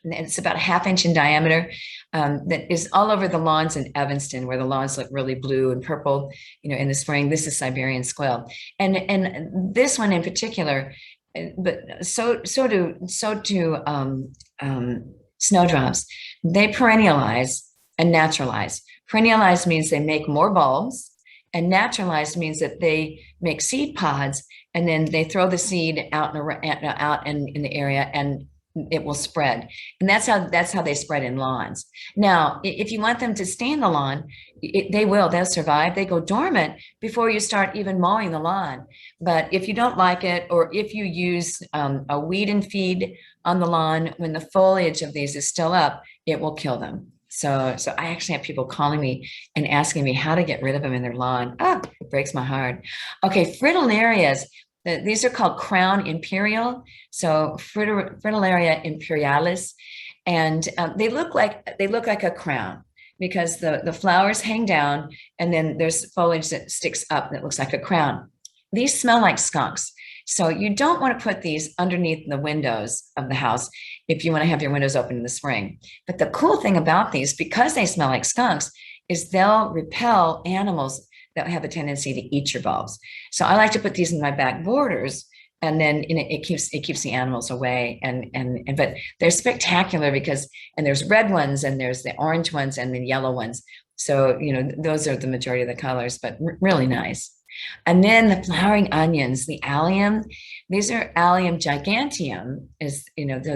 It's about 1/2 inch in diameter, that is all over the lawns in Evanston, where the lawns look really blue and purple, in the spring. This is Siberian squill, and this one in particular, but so do snowdrops. They perennialize and naturalize. Perennialize means they make more bulbs, and naturalize means that they make seed pods, and then they throw the seed out in the area, and it will spread. And that's how they spread in lawns. Now, if you want them to stay in the lawn, they'll survive. They go dormant before you start even mowing the lawn. But if you don't like it, or if you use a weed and feed on the lawn when the foliage of these is still up, it will kill them. So I actually have people calling me and asking me how to get rid of them in their lawn. It breaks my heart. Okay, fritillarias. These are called crown imperial. So Fritillaria imperialis, and they look like a crown, because the flowers hang down, and then there's foliage that sticks up that looks like a crown. These smell like skunks. So you don't want to put these underneath the windows of the house if you want to have your windows open in the spring. But the cool thing about these, because they smell like skunks, is they'll repel animals that have a tendency to eat your bulbs. So I like to put these in my back borders, and then it keeps the animals away. And but they're spectacular because, and there's red ones, and there's the orange ones, and the yellow ones. So those are the majority of the colors, but really nice. And then the flowering onions, the allium, these are Allium giganteum, is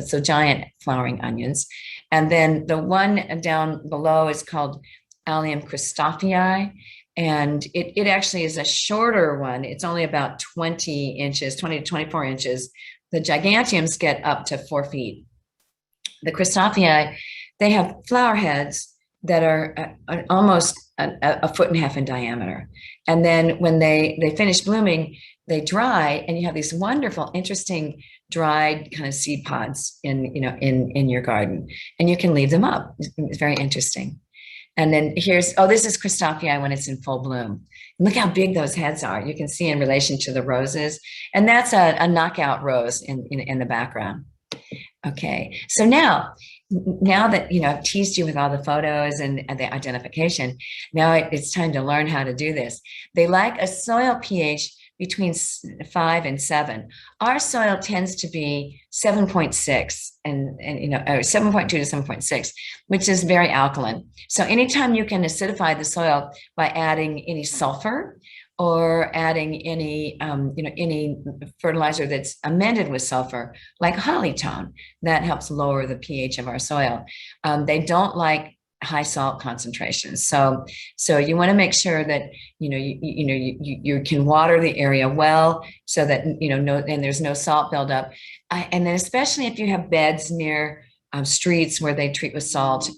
so giant flowering onions. And then the one down below is called Allium Christophii, and it actually is a shorter one. It's only about 20 inches, 20 to 24 inches. The giganteums get up to 4 feet. The Christophii, they have flower heads that are almost a foot and a half in diameter. And then when they finish blooming, they dry, and you have these wonderful, interesting dried kind of seed pods in your garden, and you can leave them up. It's very interesting. And then this is Christophii when it's in full bloom. Look how big those heads are. You can see in relation to the roses. And that's a knockout rose in the background. Okay, so now that I've teased you with all the photos and the identification, now it's time to learn how to do this. They like a soil pH between 5 and 7. Our soil tends to be 7.6 and 7.2 to 7.6, which is very alkaline. So anytime you can acidify the soil by adding any sulfur or adding any fertilizer that's amended with sulfur, like Hollytone, that helps lower the pH of our soil. They don't like high salt concentrations. So you want to make sure that you can water the area well, so that and there's no salt buildup. And then especially if you have beds near streets where they treat with salt,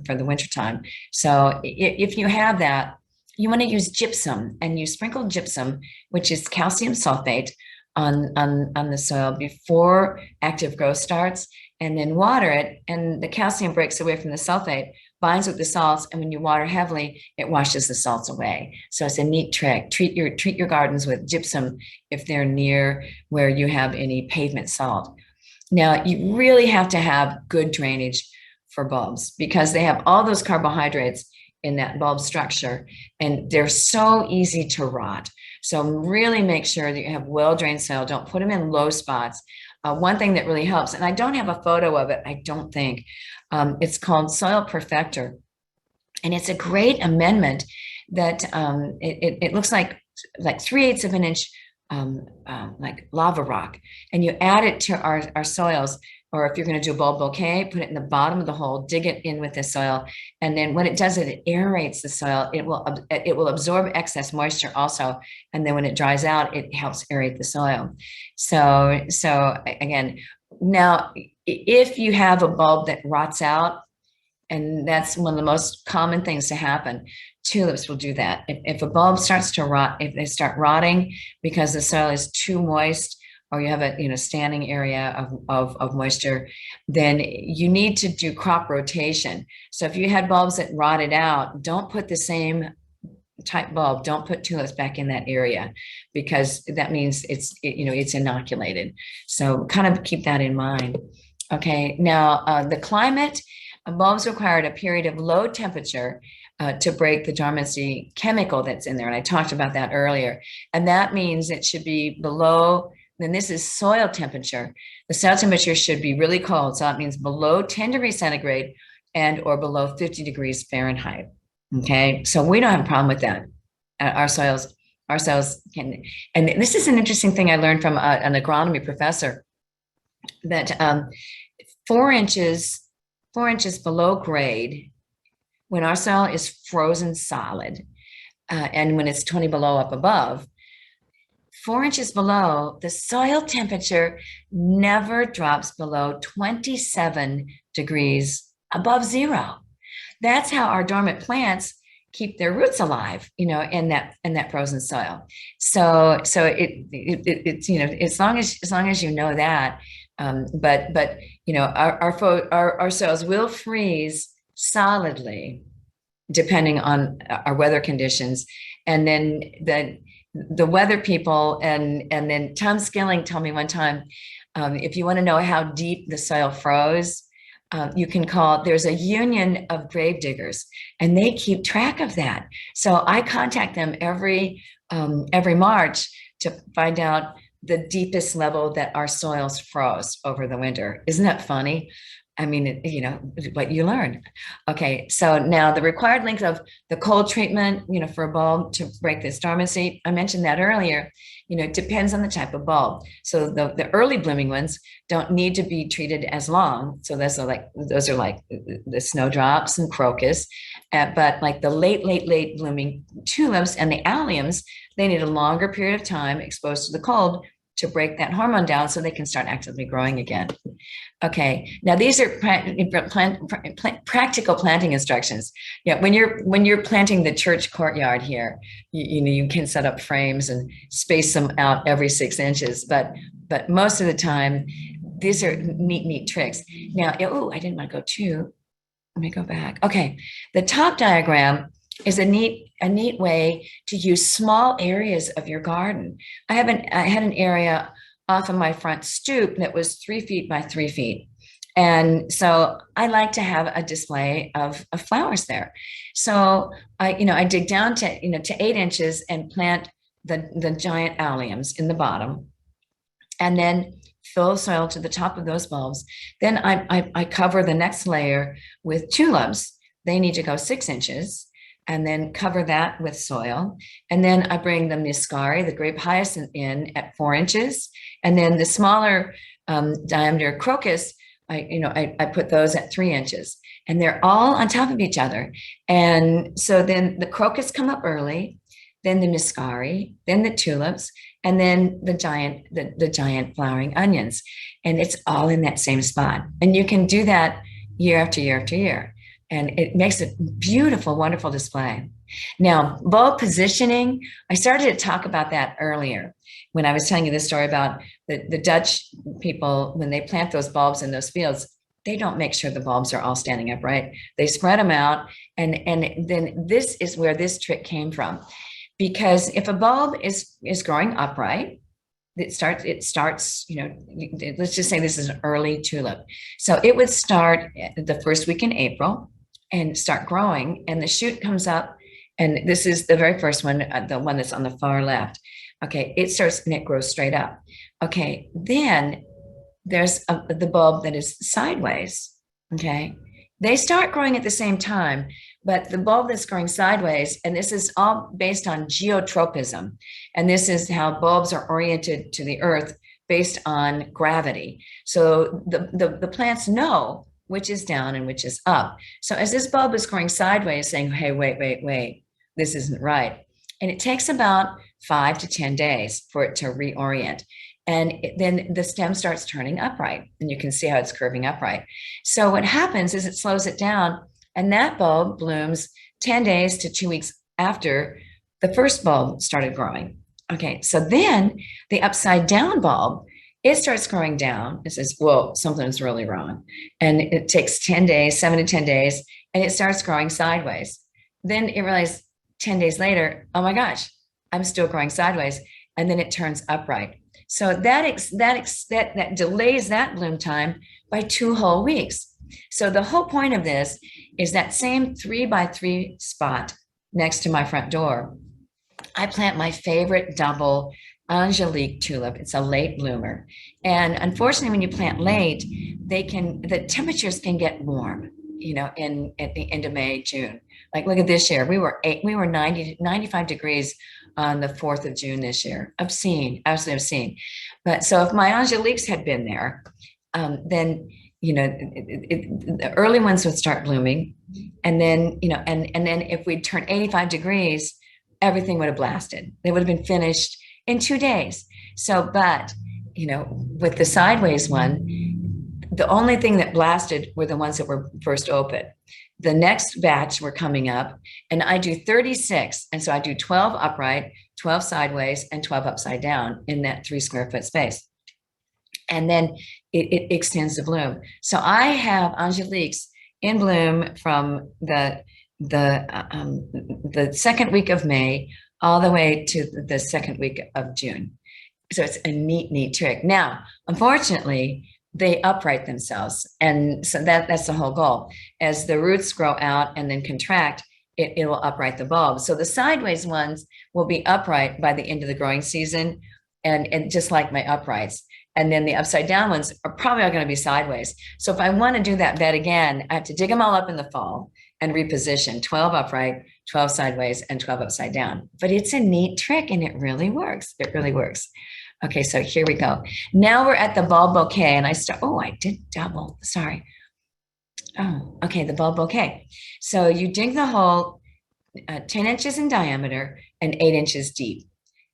for the wintertime. So if you have that, you want to use gypsum, and you sprinkle gypsum, which is calcium sulfate, on the soil before active growth starts, and then water it, and the calcium breaks away from the sulfate, binds with the salts, and when you water heavily, it washes the salts away. So it's a neat trick. Treat your gardens with gypsum if they're near where you have any pavement salt. Now, you really have to have good drainage for bulbs, because they have all those carbohydrates in that bulb structure, and they're so easy to rot. So really make sure that you have well-drained soil. Don't put them in low spots. One thing that really helps, and I don't have a photo of it, I don't think, it's called Soil Perfector. And it's a great amendment that it looks like 3/8 of an inch, like lava rock. And you add it to our soils, or if you're going to do a bulb bouquet, put it in the bottom of the hole, dig it in with the soil. And then what it does is it aerates the soil. It will absorb excess moisture also. And then when it dries out, it helps aerate the soil. So again, now, if you have a bulb that rots out, and that's one of the most common things to happen, tulips will do that. If a bulb starts to rot, if they start rotting because the soil is too moist, or you have a standing area of moisture, then you need to do crop rotation. So if you had bulbs that rotted out, don't put the same type bulb, don't put tulips back in that area, because that means it's inoculated. So kind of keep that in mind. Okay, now the climate, bulbs required a period of low temperature to break the dormancy chemical that's in there. And I talked about that earlier. And that means it should be below, then this is soil temperature. The soil temperature should be really cold. So that means below 10 degrees centigrade and or below 50 degrees Fahrenheit. Okay, so we don't have a problem with that. Our soils can, and this is an interesting thing I learned from an agronomy professor, that 4 inches below grade, when our soil is frozen solid, and when it's 20 below up above, 4 inches below, the soil temperature never drops below 27 degrees above zero. That's how our dormant plants keep their roots alive, in that frozen soil. So it's as long as you know that, but our soils will freeze solidly depending on our weather conditions. And then the weather people and then Tom Skilling told me one time, if you want to know how deep the soil froze, you can call, there's a union of grave diggers, and they keep track of that. So I contact them every March to find out the deepest level that our soils froze over the winter. Isn't that funny? I mean, you know, what you learn. Okay, so now the required length of the cold treatment, you know, for a bulb to break this dormancy, I mentioned that earlier, you know, it depends on the type of bulb. So the early blooming ones don't need to be treated as long. So those are like the snowdrops and crocus. But like the late blooming tulips and the alliums, they need a longer period of time exposed to the cold to break that hormone down so they can start actively growing again. Okay, now these are practical planting instructions. Yeah, when you're planting the church courtyard here, you know, you can set up frames and space them out every 6 inches, but most of the time, these are neat tricks. Now, oh, I didn't want to go too. Let me go back. Okay, the top diagram is a neat way to use small areas of your garden. I had an area off of my front stoop that was 3 feet by 3 feet. And so I like to have a display of flowers there. So I dig down to 8 inches and plant the giant alliums in the bottom, and then fill soil to the top of those bulbs. Then I cover the next layer with tulips. They need to go 6 inches, and then cover that with soil. And then I bring the muscari, the grape hyacinth, in at 4 inches. And then the smaller diameter crocus, I put those at 3 inches. And they're all on top of each other. And so then the crocus come up early, then the muscari, then the tulips, and then the giant flowering onions. And it's all in that same spot. And you can do that year after year after year. And it makes a beautiful, wonderful display. Now, bulb positioning, I started to talk about that earlier when I was telling you the story about the Dutch people, when they plant those bulbs in those fields, they don't make sure the bulbs are all standing upright. They spread them out. And then this is where this trick came from. Because if a bulb is growing upright, it starts, let's just say this is an early tulip. So it would start the first week in April and start growing, and the shoot comes up, and this is the very first one, the one that's on the far left. Okay, it starts and it grows straight up. Okay, then there's the bulb that is sideways. Okay, they start growing at the same time, but the bulb that's growing sideways, and this is all based on geotropism, and this is how bulbs are oriented to the earth based on gravity. So the plants know which is down and which is up. So as this bulb is growing sideways, saying, hey, wait, this isn't right. And it takes about 5 to 10 days for it to reorient. And then the stem starts turning upright, and you can see how it's curving upright. So what happens is it slows it down, and that bulb blooms 10 days to 2 weeks after the first bulb started growing. Okay, so then the upside down bulb, it starts growing down. It says, well, something's really wrong. And it takes 10 days, 7 to 10 days, and it starts growing sideways. Then it realizes 10 days later, oh my gosh, I'm still growing sideways. And then it turns upright. So that delays that bloom time by 2 whole weeks. So the whole point of this is that same 3 by 3 spot next to my front door. I plant my favorite double Angelique tulip. It's a late bloomer. And unfortunately, when you plant late, the temperatures can get warm, at the end of May, June. Like, look at this year. We were 95 degrees on the 4th of June this year. Obscene, absolutely obscene. But so if my Angeliques had been there, then, the early ones would start blooming. And then, and then if we'd turn 85 degrees, everything would have blasted. They would have been finished in 2 days. So, but, with the sideways one, the only thing that blasted were the ones that were first open. The next batch were coming up, and I do 36. And so I do 12 upright, 12 sideways, and 12 upside down in that 3 square foot space. And then it extends the bloom. So I have Angeliques in bloom from the second week of May all the way to the second week of June. So it's a neat trick. Now, unfortunately, they upright themselves. And so that's the whole goal. As the roots grow out and then contract, it will upright the bulb. So the sideways ones will be upright by the end of the growing season, and just like my uprights. And then the upside down ones are probably going to be sideways. So if I want to do that bed again, I have to dig them all up in the fall and reposition 12 upright, 12 sideways, and 12 upside down. But it's a neat trick and it really works. It really works. Okay, so here we go. Now we're at the bulb bouquet, and I did double, sorry. Oh, okay, the bulb bouquet. So you dig the hole 10 inches in diameter and 8 inches deep.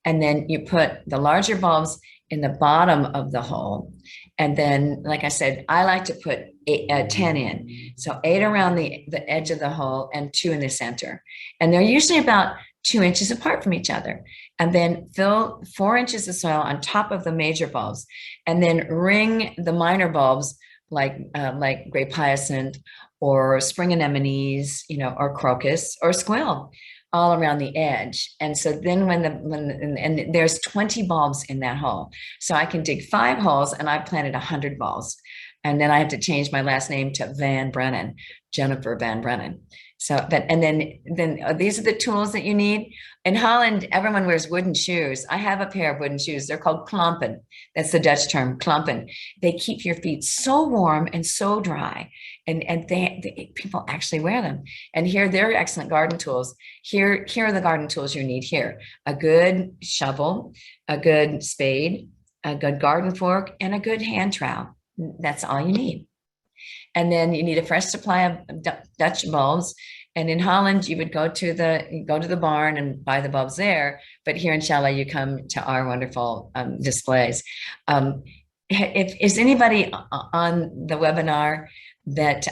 And then you put the larger bulbs in the bottom of the hole. And then, like I said, I like to put 10 in. So 8 around the edge of the hole and 2 in the center. And they're usually about 2 inches apart from each other. And then fill 4 inches of soil on top of the major bulbs. And then ring the minor bulbs like grape hyacinth or spring anemones, or crocus or squill all around the edge. And so then and there's 20 bulbs in that hole. So I can dig 5 holes and I've planted 100 bulbs. And then I have to change my last name to Van Brennan, Jennifer Van Brennan. So and then these are the tools that you need. In Holland, everyone wears wooden shoes. I have a pair of wooden shoes. They're called klompen. That's the Dutch term, klompen. They keep your feet so warm and so dry. And people actually wear them. And here, they're excellent garden tools. Here are the garden tools you need here. A good shovel, a good spade, a good garden fork, and a good hand trowel. That's all you need. And then you need a fresh supply of Dutch bulbs. And in Holland, you would go to the barn and buy the bulbs there. But here in Chalet, you come to our wonderful displays. Is anybody on the webinar that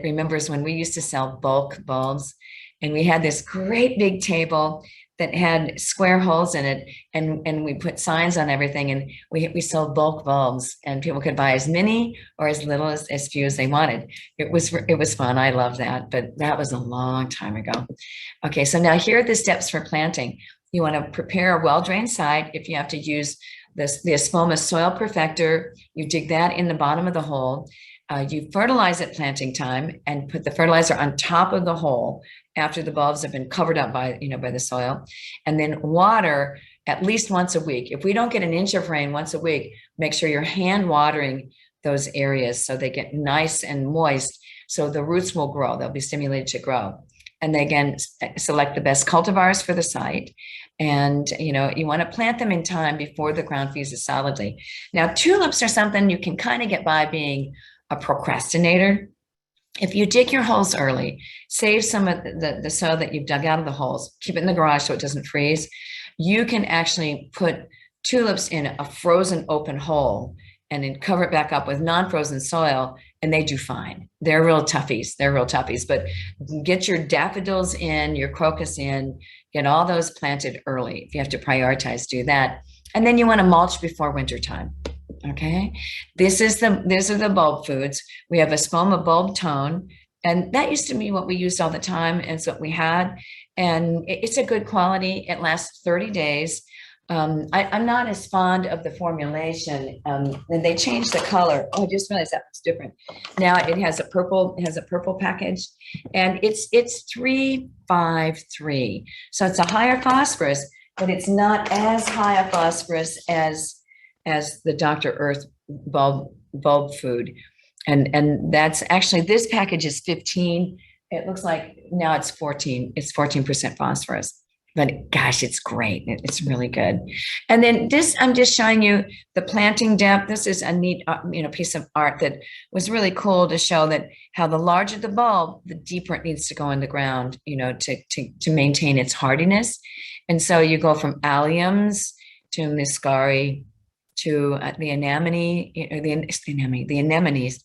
remembers when we used to sell bulk bulbs, and we had this great big table that had square holes in it, and we put signs on everything, and we sold bulk bulbs, and people could buy as many or as little as few as they wanted. It was fun. I love that, but that was a long time ago. Okay, so now here are the steps for planting. You want to prepare a well-drained site. If you have to use the Espoma soil perfector, you dig that in the bottom of the hole. You fertilize at planting time and put the fertilizer on top of the hole after the bulbs have been covered up by the soil, and then water at least once a week. If we don't get an inch of rain once a week, make sure you're hand watering those areas so they get nice and moist, so the roots will grow. They'll be stimulated to grow. And they, again, select the best cultivars for the site. And, you want to plant them in time before the ground fuses solidly. Now, tulips are something you can kind of get by being a procrastinator. If you dig your holes early, save some of the soil that you've dug out of the holes, keep it in the garage so it doesn't freeze. You can actually put tulips in a frozen open hole and then cover it back up with non-frozen soil, and they do fine. They're real toughies. But get your daffodils in, your crocus in, get all those planted early. If you have to prioritize, do that. And then you want to mulch before wintertime. Okay, these are the bulb foods. We have Espoma bulb tone, and that used to be what we used all the time, and it's what we had. And it's a good quality. It lasts 30 days. I'm not as fond of the formulation. And they changed the color. Oh, I just realized that was different. Now it has a purple package, and it's 353. So it's a higher phosphorus, but it's not as high a phosphorus as the Dr. Earth bulb food. And that's actually, this package is 15. It looks like now it's 14. It's 14% phosphorus. But gosh, it's great. It's really good. And then this, I'm just showing you the planting depth. This is a neat, piece of art that was really cool to show that how the larger the bulb, the deeper it needs to go in the ground, to maintain its hardiness. And so you go from alliums to muscari to the anemone, the anemones.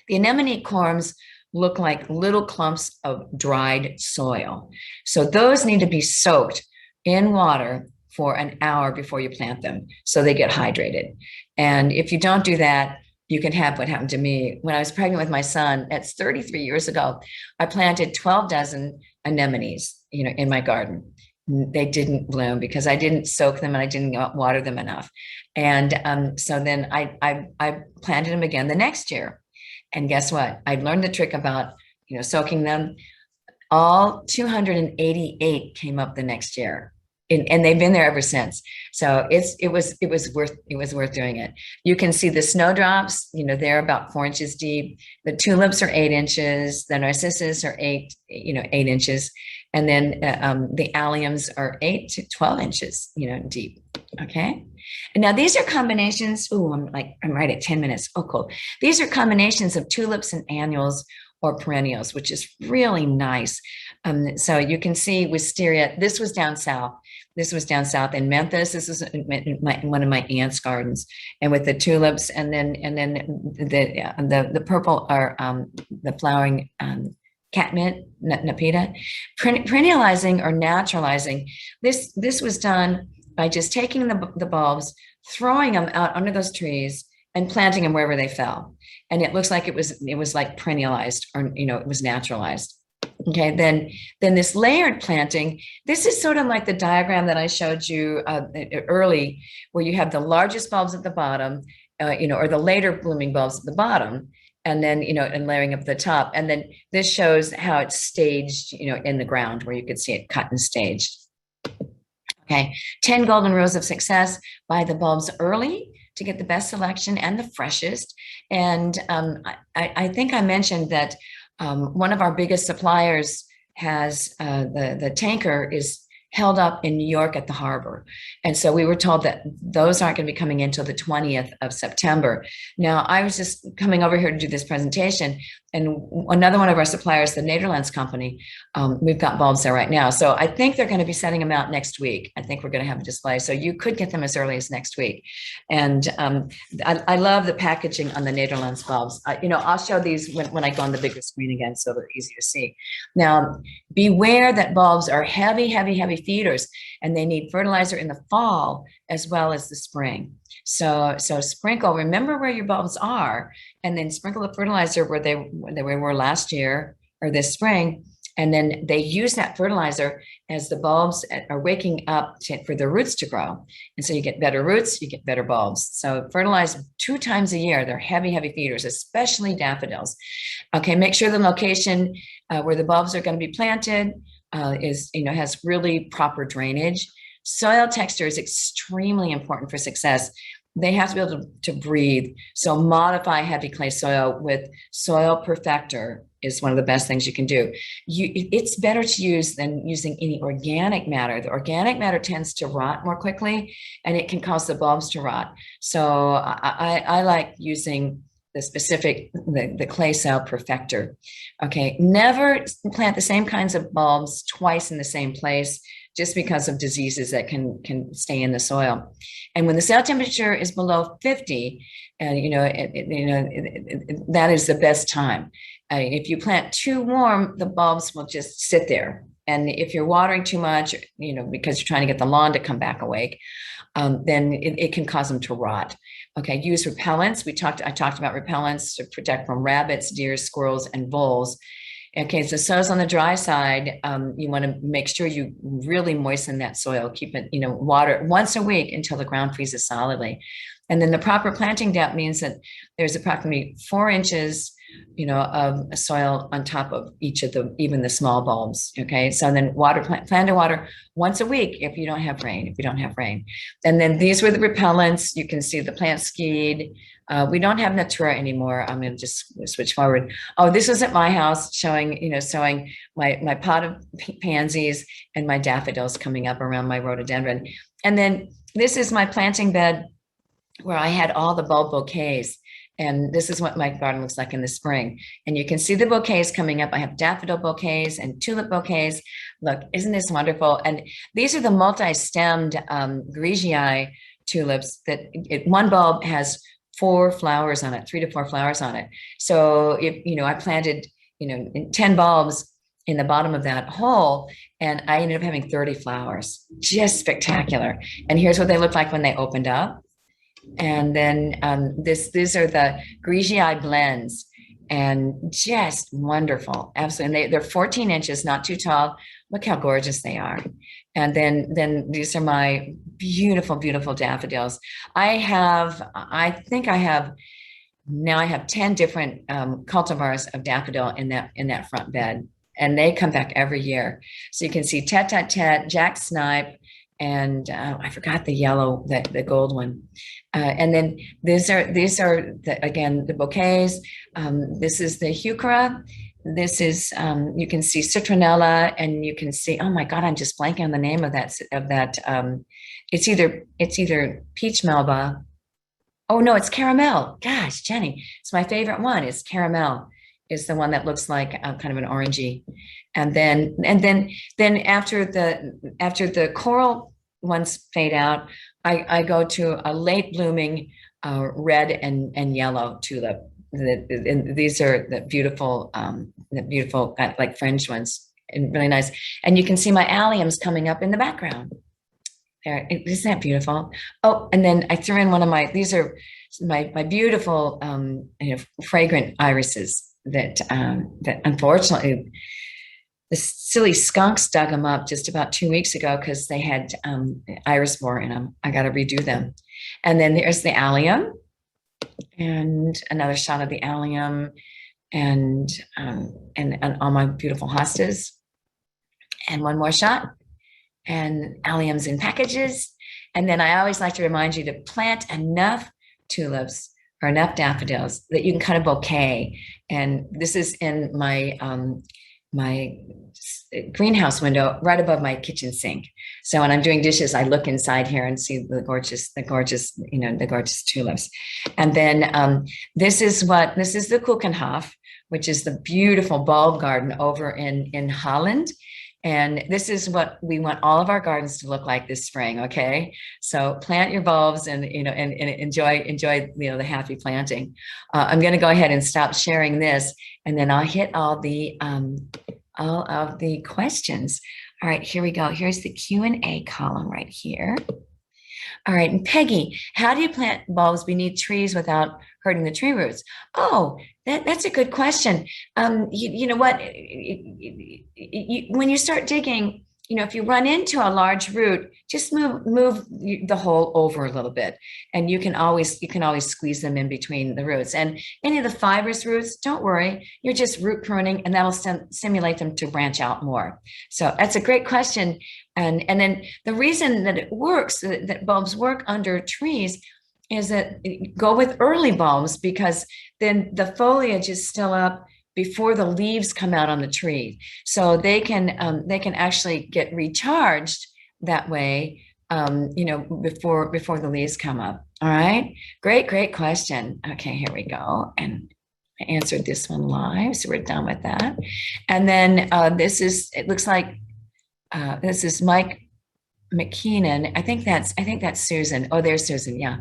The anemone corms look like little clumps of dried soil. So those need to be soaked in water for an hour before you plant them, so they get hydrated. And if you don't do that, you can have what happened to me when I was pregnant with my son. That's 33 years ago. I planted 12 dozen anemones, in my garden. they didn't bloom because I didn't soak them and I didn't water them enough. And so then I planted them again the next year. And guess what? I learned the trick about, soaking them. All 288 came up the next year. And they've been there ever since. So it was worth doing it. You can see the snowdrops, they're about 4 inches deep. The tulips are 8 inches. The narcissus are 8 inches. And then the alliums are 8 to 12 inches, deep. Okay. And now these are combinations. Oh, I'm right at 10 minutes. Oh, cool. These are combinations of tulips and annuals or perennials, which is really nice. So you can see wisteria. This was down south. This was down south in Memphis. This was in one of my aunt's gardens, and with the tulips, and then the purple are the flowering catmint, nepeta. Perennializing or naturalizing. This was done by just taking the bulbs, throwing them out under those trees, and planting them wherever they fell. And it looks like it was like perennialized, or it was naturalized. Okay, then this layered planting, this is sort of like the diagram that I showed you early, where you have the largest bulbs at the bottom, or the later blooming bulbs at the bottom, and then, and layering up the top. And then this shows how it's staged, in the ground, where you could see it cut and staged. Okay, 10 golden rules of success: buy the bulbs early to get the best selection and the freshest. And I think I mentioned that one of our biggest suppliers has the tanker is held up in New York at the harbor. And so we were told that those aren't going to be coming in until the 20th of September. Now, I was just coming over here to do this presentation, and another one of our suppliers, the Netherlands company, we've got bulbs there right now. So I think they're going to be setting them out next week. I think we're going to have a display. So you could get them as early as next week. And I love the packaging on the Netherlands bulbs. I'll show these when I go on the bigger screen again, so they're easy to see. Now, beware that bulbs are heavy, heavy, heavy feeders, and they need fertilizer in the fall as well as the spring. So sprinkle, remember where your bulbs are, and then sprinkle the fertilizer where they were last year or this spring. And then they use that fertilizer as the bulbs are waking up for the roots to grow. And so you get better roots, you get better bulbs. So fertilize 2 times a year. They're heavy, heavy feeders, especially daffodils. Okay, make sure the location where the bulbs are going to be planted has really proper drainage. Soil texture is extremely important for success. They have to be able to breathe. So modify heavy clay soil with Soil Perfector is one of the best things you can do. It's better to use than using any organic matter. The organic matter tends to rot more quickly, and it can cause the bulbs to rot. So I like using the clay Soil Perfector. Okay, never plant the same kinds of bulbs twice in the same place, just because of diseases that can stay in the soil. And when the soil temperature is below 50, that is the best time. If you plant too warm, the bulbs will just sit there. And if you're watering too much, because you're trying to get the lawn to come back awake, then it can cause them to rot. Okay, use repellents. I talked about repellents to protect from rabbits, deer, squirrels, and voles. Okay, so soil's on the dry side. You want to make sure you really moisten that soil. Keep it, water once a week until the ground freezes solidly. And then the proper planting depth means that there's approximately 4 inches, of soil on top of even the small bulbs. Okay, so then plan to water once a week if you don't have rain. And then these were the repellents. You can see the plant skied. We don't have Natura anymore. I'm going to just switch forward. Oh, this was at my house showing my pot of pansies and my daffodils coming up around my rhododendron. And then this is my planting bed where I had all the bulb bouquets. And this is what my garden looks like in the spring. And you can see the bouquets coming up. I have daffodil bouquets and tulip bouquets. Look, isn't this wonderful? And these are the multi-stemmed Grigii tulips that one bulb has 4 flowers on it, 3 to 4 flowers on it. So if, I planted, 10 bulbs in the bottom of that hole, and I ended up having 30 flowers, just spectacular. And here's what they looked like when they opened up. And then these are the Grigii blends, and just wonderful. Absolutely. And they're 14 inches, not too tall. Look how gorgeous they are. And then these are my beautiful, beautiful daffodils. I think I have now I have 10 different cultivars of daffodil in that front bed, and they come back every year. So you can see Tet Tet Tet, Jack Snipe, and I forgot the yellow, the gold one. And then again the bouquets. This is the heuchera. This is you can see citronella, and you can see, oh my God, I'm just blanking on the name of that. It's either peach melba. Oh no, it's caramel. Gosh, Jenny, it's my favorite one. It's caramel. Is the one that looks like kind of an orangey, and then after the coral ones fade out, I go to a late blooming red and yellow tulip. These are the beautiful like fringed ones, and really nice. And you can see my alliums coming up in the background. There, isn't that beautiful? Oh, and then I threw in one of these are my beautiful fragrant irises that unfortunately the silly skunks dug them up just about 2 weeks ago because they had iris borer in them. I got to redo them. And then there's the allium, and another shot of the allium, and all my beautiful hostas, and one more shot, and alliums in packages. And then I always like to remind you to plant enough tulips or enough daffodils that you can cut a bouquet. And this is in my my greenhouse window right above my kitchen sink. So when I'm doing dishes, I look inside here and see the gorgeous tulips. And then this is the Kuchenhof, which is the beautiful bulb garden over in Holland. And this is what we want all of our gardens to look like this spring. Okay, so plant your bulbs and enjoy the happy planting. I'm going to go ahead and stop sharing this, and then I'll hit all of the questions. All right, here we go. Here's the Q&A column right here. All right, and Peggy, how do you plant bulbs beneath trees without hurting the tree roots? Oh, that's a good question. You know what? When you start digging, if you run into a large root, just move the hole over a little bit, and you can always squeeze them in between the roots. And any of the fibrous roots, don't worry, you're just root pruning, and that'll stimulate them to branch out more. So that's a great question. And then the reason that it works, that bulbs work under trees, is that go with early bulbs, because then the foliage is still up before the leaves come out on the tree, so they can actually get recharged that way, before the leaves come up. All right, great question. Okay, here we go, and I answered this one live, so we're done with that. And then it looks like this is Mike McKeenan. I think that's Susan. Oh, there's Susan. Yeah.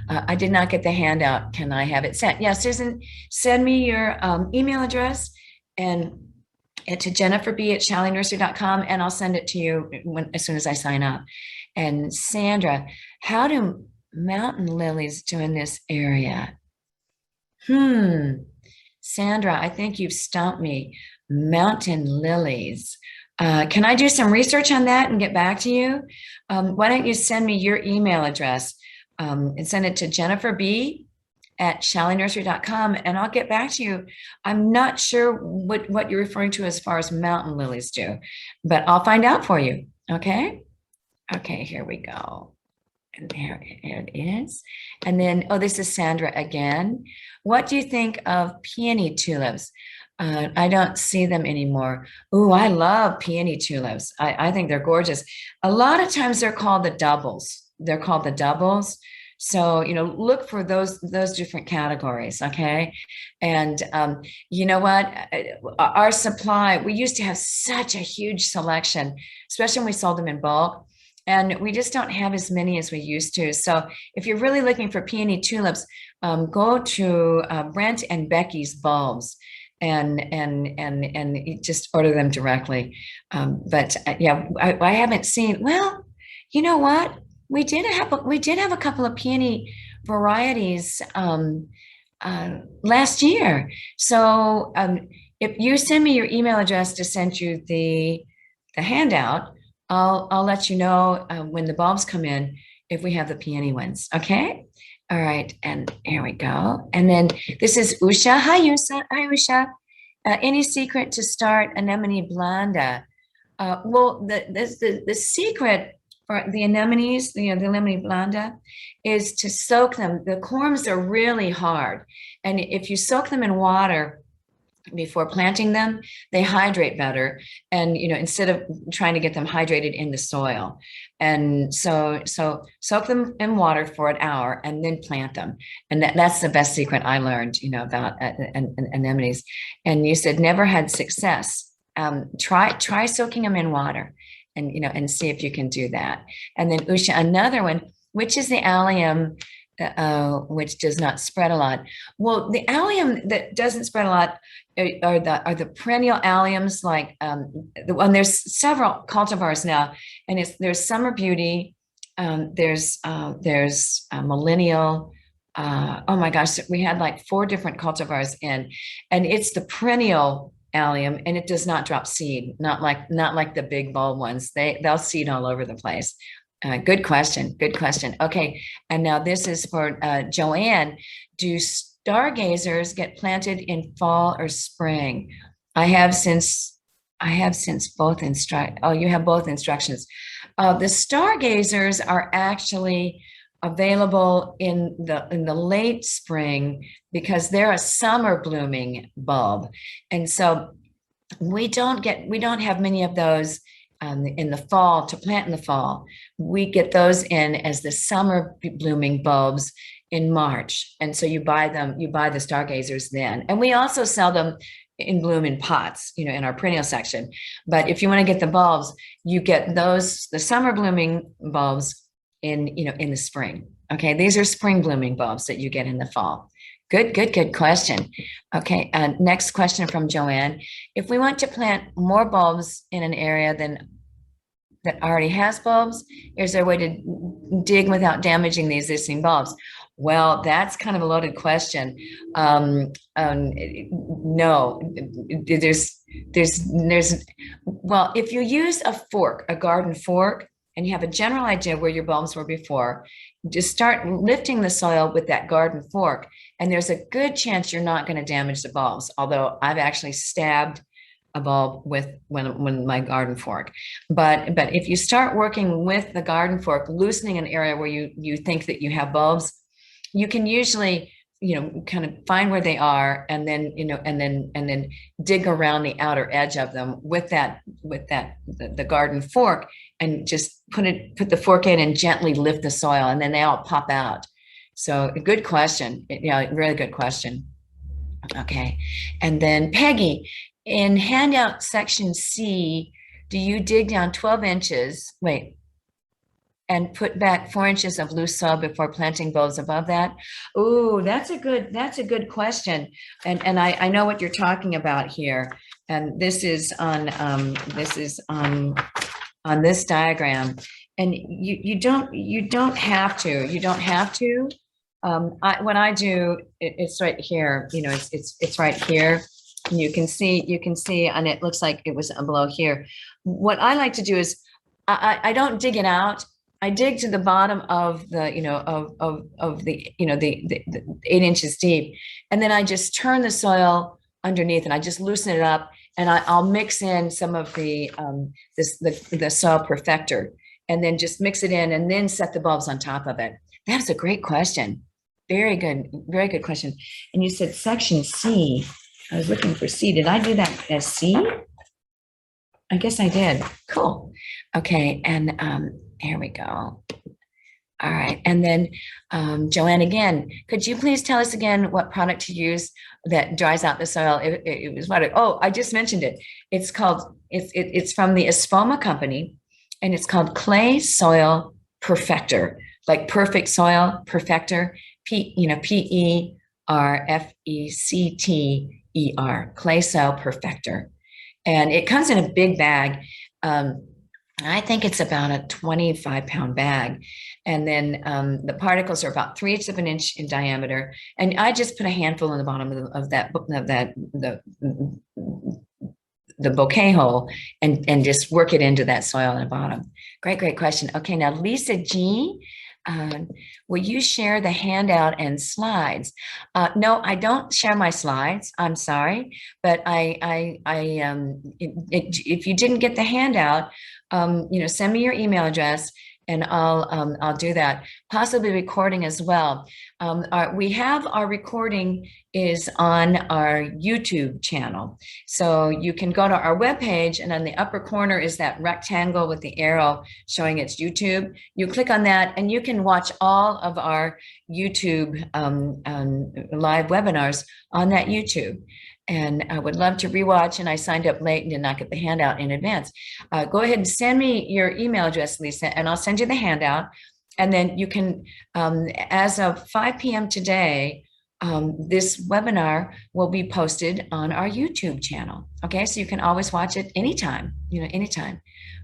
I did not get the handout. Can I have it sent? Yeah, Susan, send me your email address and to jenniferb@shalleynursery.com, and I'll send it to you as soon as I sign up. And Sandra, how do mountain lilies do in this area? Sandra, I think you've stumped me. Mountain lilies. Can I do some research on that and get back to you? Why don't you send me your email address and send it to jenniferb@shalleynursery.com, and I'll get back to you. I'm not sure what you're referring to as far as mountain lilies do, but I'll find out for you. Okay? Okay, here we go. And there it is. And then, this is Sandra again. What do you think of peony tulips? I don't see them anymore. Ooh, I love peony tulips. I think they're gorgeous. A lot of times they're called the doubles. So, look for those different categories. Okay. And you know what? Our supply, we used to have such a huge selection, especially when we sold them in bulk. And we just don't have as many as we used to. So if you're really looking for peony tulips, go to Brent and Becky's bulbs. And you just order them directly. But I haven't seen. Well, you know what? We did have a couple of peony varieties last year. So if you send me your email address to send you the handout, I'll let you know when the bulbs come in if we have the peony ones. Okay. All right. And here we go. And then this is Usha. Hi, Usha. Hi, Usha. Any secret to start anemone blanda? Well, the secret for the anemones, the anemone blanda, is to soak them. The corms are really hard, and if you soak them in water before planting them, they hydrate better. And instead of trying to get them hydrated in the soil, and so soak them in water for an hour and then plant them. And that's the best secret I learned, about anemones. And you said never had success. Try soaking them in water, and see if you can do that. And then Usha, another one, which is the allium, which does not spread a lot. Well, the allium that doesn't spread a lot are the perennial alliums, like there's several cultivars now, and there's Summer Beauty, there's Millennial. Oh my gosh, we had like 4 different cultivars in, and it's the perennial allium, and it does not drop seed, not like the big bulb ones. They'll seed all over the place. Good question. Good question. Okay. And now this is for Joanne. Do stargazers get planted in fall or spring? I have since both oh, you have both instructions. The stargazers are actually available in the late spring because they're a summer blooming bulb. And so we don't have many of those in the fall to plant in the fall. We get those in as the summer blooming bulbs in March. And so you buy the stargazers then. And we also sell them in bloom in pots, in our perennial section. But if you want to get the bulbs, you get the summer blooming bulbs in the spring. Okay, these are spring blooming bulbs that you get in the fall. Good question. Okay, next question from Joanne. If we want to plant more bulbs in an area that already has bulbs, is there a way to dig without damaging the existing bulbs? Well, that's kind of a loaded question. No, well, if you use a garden fork, and you have a general idea where your bulbs were before, just start lifting the soil with that garden fork, and there's a good chance you're not going to damage the bulbs. Although I've actually stabbed a bulb with my garden fork. But if you start working with the garden fork, loosening an area where you think that you have bulbs, you can usually kind of find where they are, and then and then dig around the outer edge of them with the garden fork, and just put the fork in and gently lift the soil, and then they all pop out. So good question. Yeah, really good question. Okay. And then Peggy, in handout section C, do you dig down 12 inches? Wait. And put back 4 inches of loose soil before planting bulbs above that? Oh, that's a good question. And I know what you're talking about here. And this is on this diagram. And you don't have to. What I do, it's right here. It's right here. And you can see, and it looks like it was below here. What I like to do is I don't dig it out. I dig to the bottom of the, the 8 inches deep, and then I just turn the soil underneath, and I just loosen it up, and I'll mix in some of the soil perfector, and then just mix it in, and then set the bulbs on top of it. That's a great question. Very good question. And you said section C. I was looking for C. Did I do that as C? I guess I did. Cool. Okay, and here we go. All right, and then Joanne, again, could you please tell us again what product to use that dries out the soil? It was what? Oh, I just mentioned it. It's from the Espoma company, and it's called Clay Soil Perfector, like perfect soil perfector. PERFECTER, Clay Soil Perfector. And it comes in a big bag. I think it's about a 25-pound bag. And then the particles are about 3/8 of an inch in diameter. And I just put a handful in the bottom of the the bouquet hole and just work it into that soil in the bottom. Great question. Okay, now Lisa G, will you share the handout and slides? No, I don't share my slides. I'm sorry, but if you didn't get the handout, send me your email address and I'll do that. Possibly recording as well. We have our recording is on our YouTube channel. So you can go to our webpage and on the upper corner is that rectangle with the arrow showing it's YouTube. You click on that and you can watch all of our YouTube live webinars on that YouTube. And I would love to rewatch, and I signed up late and did not get the handout in advance. Go ahead and send me your email address, Lisa, and I'll send you the handout. And then you can, as of 5 p.m. today, this webinar will be posted on our YouTube channel. Okay, so you can always watch it anytime, anytime.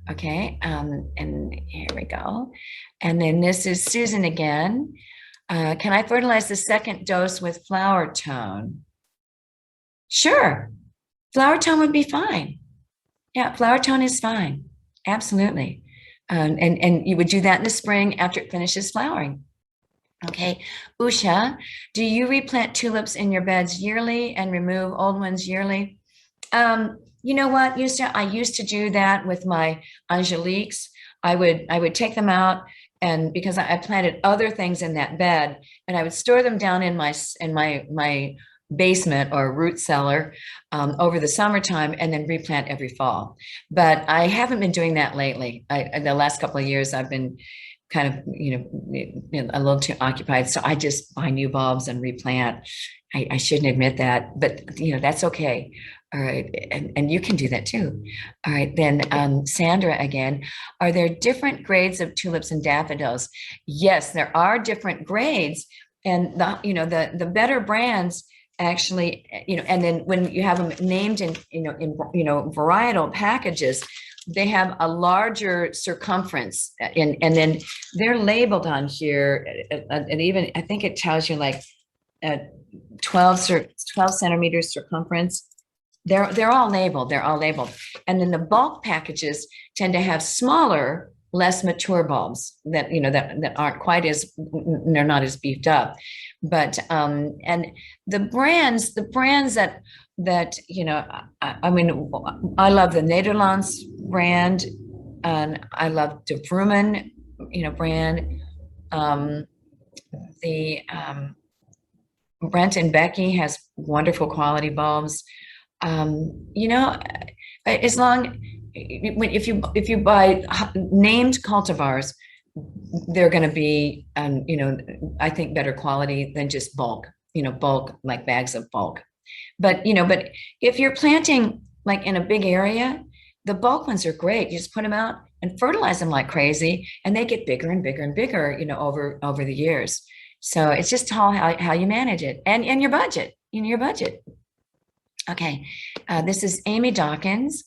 Okay, and here we go. And then this is Susan again. Can I fertilize the second dose with flower tone? Sure, flower tone would be fine. Yeah, flower tone is fine. Absolutely. And you would do that in the spring after it finishes flowering. Okay, Usha, do you replant tulips in your beds yearly and remove old ones yearly? You know what, Usha, I used to do that with my angeliques. I would take them out, and because I planted other things in that bed, and I would store them down in my basement or root cellar over the summertime and then replant every fall. But I haven't been doing that lately. The last couple of years I've been kind of, a little too occupied. So I just buy new bulbs and replant. I shouldn't admit that, but that's okay. All right. And you can do that too. All right. Then Sandra again, are there different grades of tulips and daffodils? Yes, there are different grades. And the better brands actually, and then when you have them named in varietal packages, they have a larger circumference, and then they're labeled on here, and even I think it tells you like 12 centimeters circumference. They're all labeled. And then the bulk packages tend to have smaller, less mature bulbs that that aren't quite as, they're not as beefed up. But and the brands that I mean, I love the Nederlands brand, and I love De Vroemen, brand. The Brent and Becky has wonderful quality bulbs. As long if you buy named cultivars, they're going to be, I think better quality than just bulk, bulk, like bags of bulk. But if you're planting like in a big area, the bulk ones are great. You just put them out and fertilize them like crazy, and they get bigger and bigger and bigger, over the years. So it's just how you manage it and your budget, your budget. Okay, this is Amy Dawkins.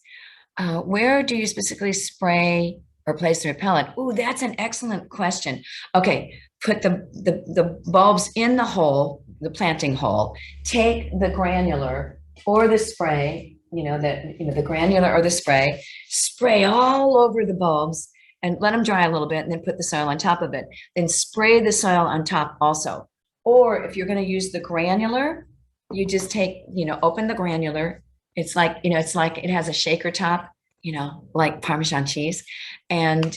Where do you specifically spray or place the repellent? Ooh, that's an excellent question. Okay, put the bulbs in the hole, the planting hole. Take the granular or the spray, the granular or the spray all over the bulbs and let them dry a little bit, and then put the soil on top of it. Then spray the soil on top also. Or if you're going to use the granular, you just take, open the granular. It's like, it has a shaker top, like Parmesan cheese, and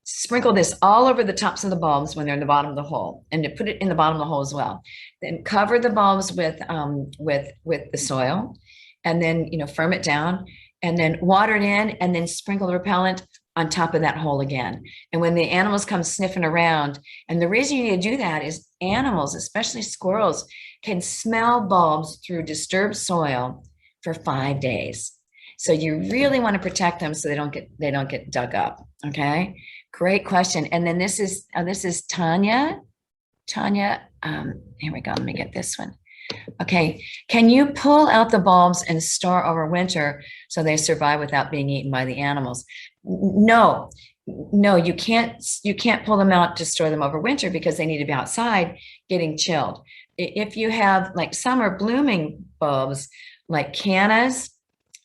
sprinkle this all over the tops of the bulbs when they're in the bottom of the hole, and to put it in the bottom of the hole as well. Then cover the bulbs with the soil, and then, firm it down, and then water it in, and then sprinkle the repellent on top of that hole again. And when the animals come sniffing around, and the reason you need to do that is animals, especially squirrels, can smell bulbs through disturbed soil for 5 days. So you really want to protect them so they don't get dug up. Okay, great question. And then this is Tanya. Tanya, here we go. Let me get this one. Okay, can you pull out the bulbs and store over winter so they survive without being eaten by the animals? No, you can't pull them out to store them over winter because they need to be outside getting chilled. If you have like summer blooming bulbs like cannas,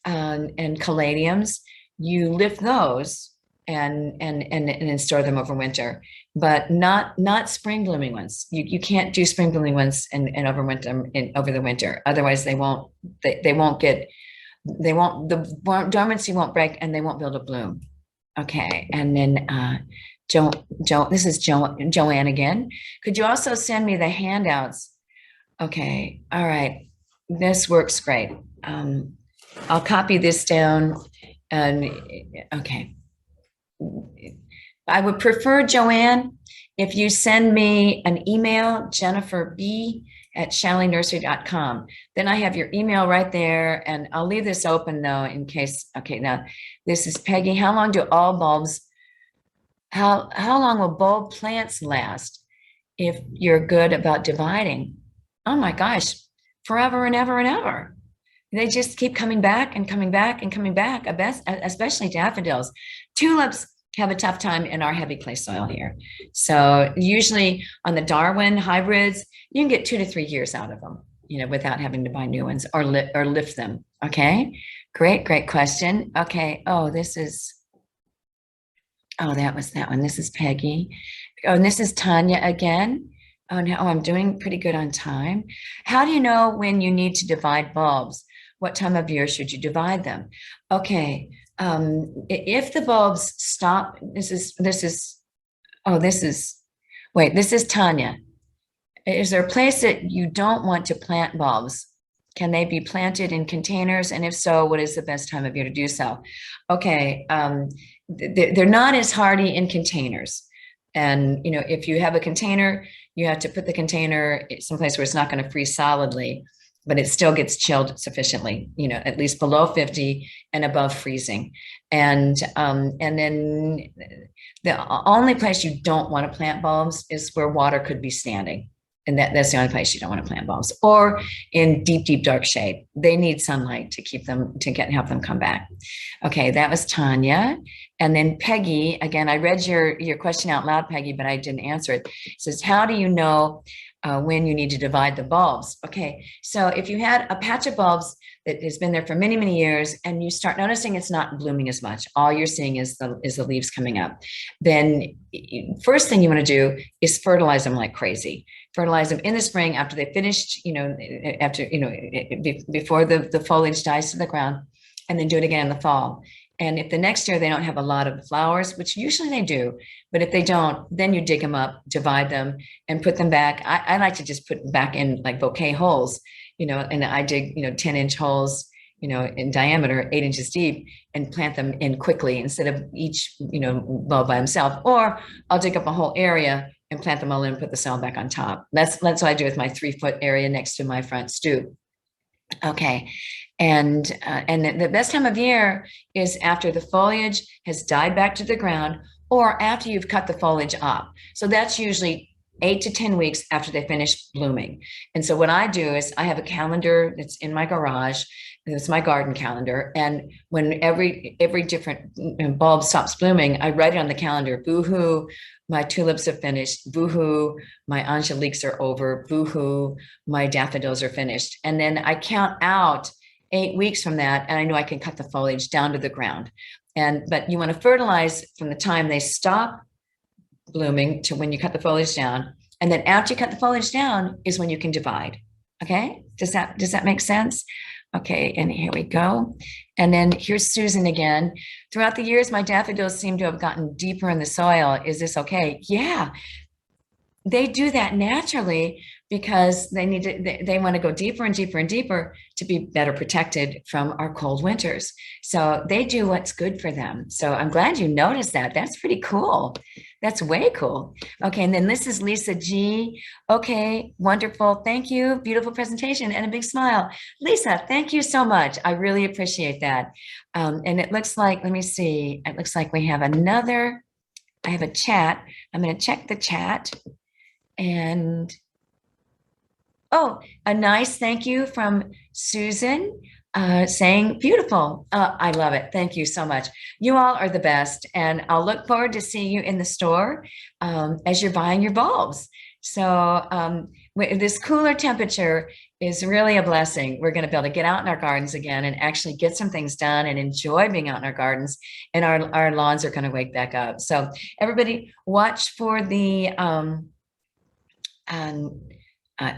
and caladiums, you lift those and store them over winter, but not spring blooming ones. You can't do spring blooming ones and overwinter them over the winter. Otherwise, they won't get, the dormancy won't break and they won't build a bloom. Okay, and then this is Joanne again. Could you also send me the handouts? Okay, all right, this works great. I'll copy this down, and okay. I would prefer, Joanne, if you send me an email, jenniferb@shaleynursery.com. Then I have your email right there, and I'll leave this open though in case. Okay, now this is Peggy. How long do all bulbs? How long will bulb plants last if you're good about dividing? Oh my gosh, forever and ever and ever. They just keep coming back and coming back and coming back, especially daffodils. Tulips have a tough time in our heavy clay soil here. So usually on the Darwin hybrids, you can get 2 to 3 years out of them, without having to buy new ones or lift them. Okay, great question. Okay, that was that one. This is Peggy. Oh, and this is Tanya again. Oh, no, I'm doing pretty good on time. How do you know when you need to divide bulbs? What time of year should you divide them? Okay, if the bulbs stop, this is Tanya. Is there a place that you don't want to plant bulbs? Can they be planted in containers? And if so, what is the best time of year to do so? Okay, they're not as hardy in containers. And, if you have a container, you have to put the container someplace where it's not going to freeze solidly, but it still gets chilled sufficiently, at least below 50 and above freezing. And then the only place you don't want to plant bulbs is where water could be standing. And that's the only place you don't want to plant bulbs, or in deep dark shade. They need sunlight to keep them, help them come back. Okay, that was Tanya. And then Peggy, again, I read your question out loud, Peggy, but I didn't answer it. It says, how do you know when you need to divide the bulbs? Okay, so if you had a patch of bulbs that has been there for many, many years, and you start noticing it's not blooming as much, all you're seeing is the leaves coming up, then first thing you want to do is fertilize them like crazy. Fertilize them in the spring after they finished, before the foliage dies to the ground, and then do it again in the fall. And if the next year they don't have a lot of flowers, which usually they do, but if they don't, then you dig them up, divide them, and put them back. I like to just put them back in like bouquet holes, and I dig, 10-inch holes, in diameter, 8 inches deep, and plant them in quickly instead of each, bulb by himself. Or I'll dig up a whole area and plant them all in and put the soil back on top. That's what I do with my 3-foot area next to my front stoop. Okay. And the best time of year is after the foliage has died back to the ground, or after you've cut the foliage up. So that's usually 8 to 10 weeks after they finish blooming. And so what I do is I have a calendar that's in my garage. It's my garden calendar. And when every different bulb stops blooming, I write it on the calendar. Boo-hoo, my tulips have finished. Boo-hoo, my angeliques are over. Boo-hoo, my daffodils are finished. And then I count out 8 weeks from that, and I know I can cut the foliage down to the ground. But you want to fertilize from the time they stop blooming to when you cut the foliage down. And then after you cut the foliage down is when you can divide. Okay, does that make sense? Okay, and here we go. And then here's Susan again. Throughout the years, my daffodils seem to have gotten deeper in the soil. Is this okay? Yeah, they do that naturally because they want to go deeper and deeper and deeper to be better protected from our cold winters. So they do what's good for them. So I'm glad you noticed that. That's pretty cool. That's way cool. Okay, and then this is Lisa G. Okay, wonderful. Thank you. Beautiful presentation and a big smile. Lisa, thank you so much. I really appreciate that. And it looks like, let me see. It looks like we have I have a chat. I'm going to check the chat. And oh, a nice thank you from Susan saying beautiful. I love it. Thank you so much. You all are the best. And I'll look forward to seeing you in the store as you're buying your bulbs. So this cooler temperature is really a blessing. We're going to be able to get out in our gardens again and actually get some things done and enjoy being out in our gardens. And our lawns are going to wake back up. So everybody watch for the,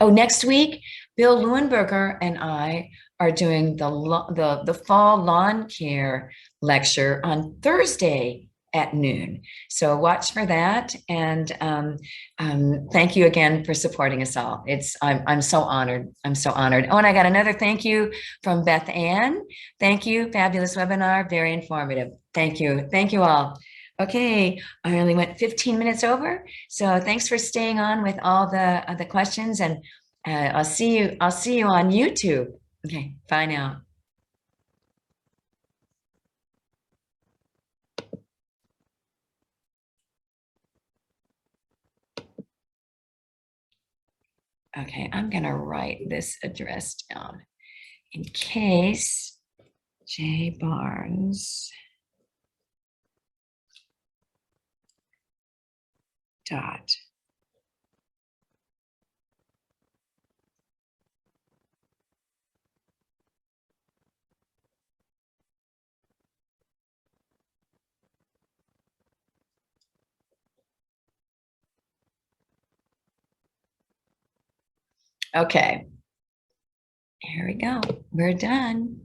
next week, Bill Leuenberger and I are doing the fall lawn care lecture on Thursday at noon. So watch for that. And thank you again for supporting us all. I'm so honored. I'm so honored. Oh, and I got another thank you from Beth Ann. Thank you. Fabulous webinar. Very informative. Thank you. Thank you all. Okay, I only went 15 minutes over. So thanks for staying on with all the questions, and I'll see you on YouTube. Okay, bye now. Okay, I'm gonna write this address down in case. J Barnes dot okay, here we go. We're done.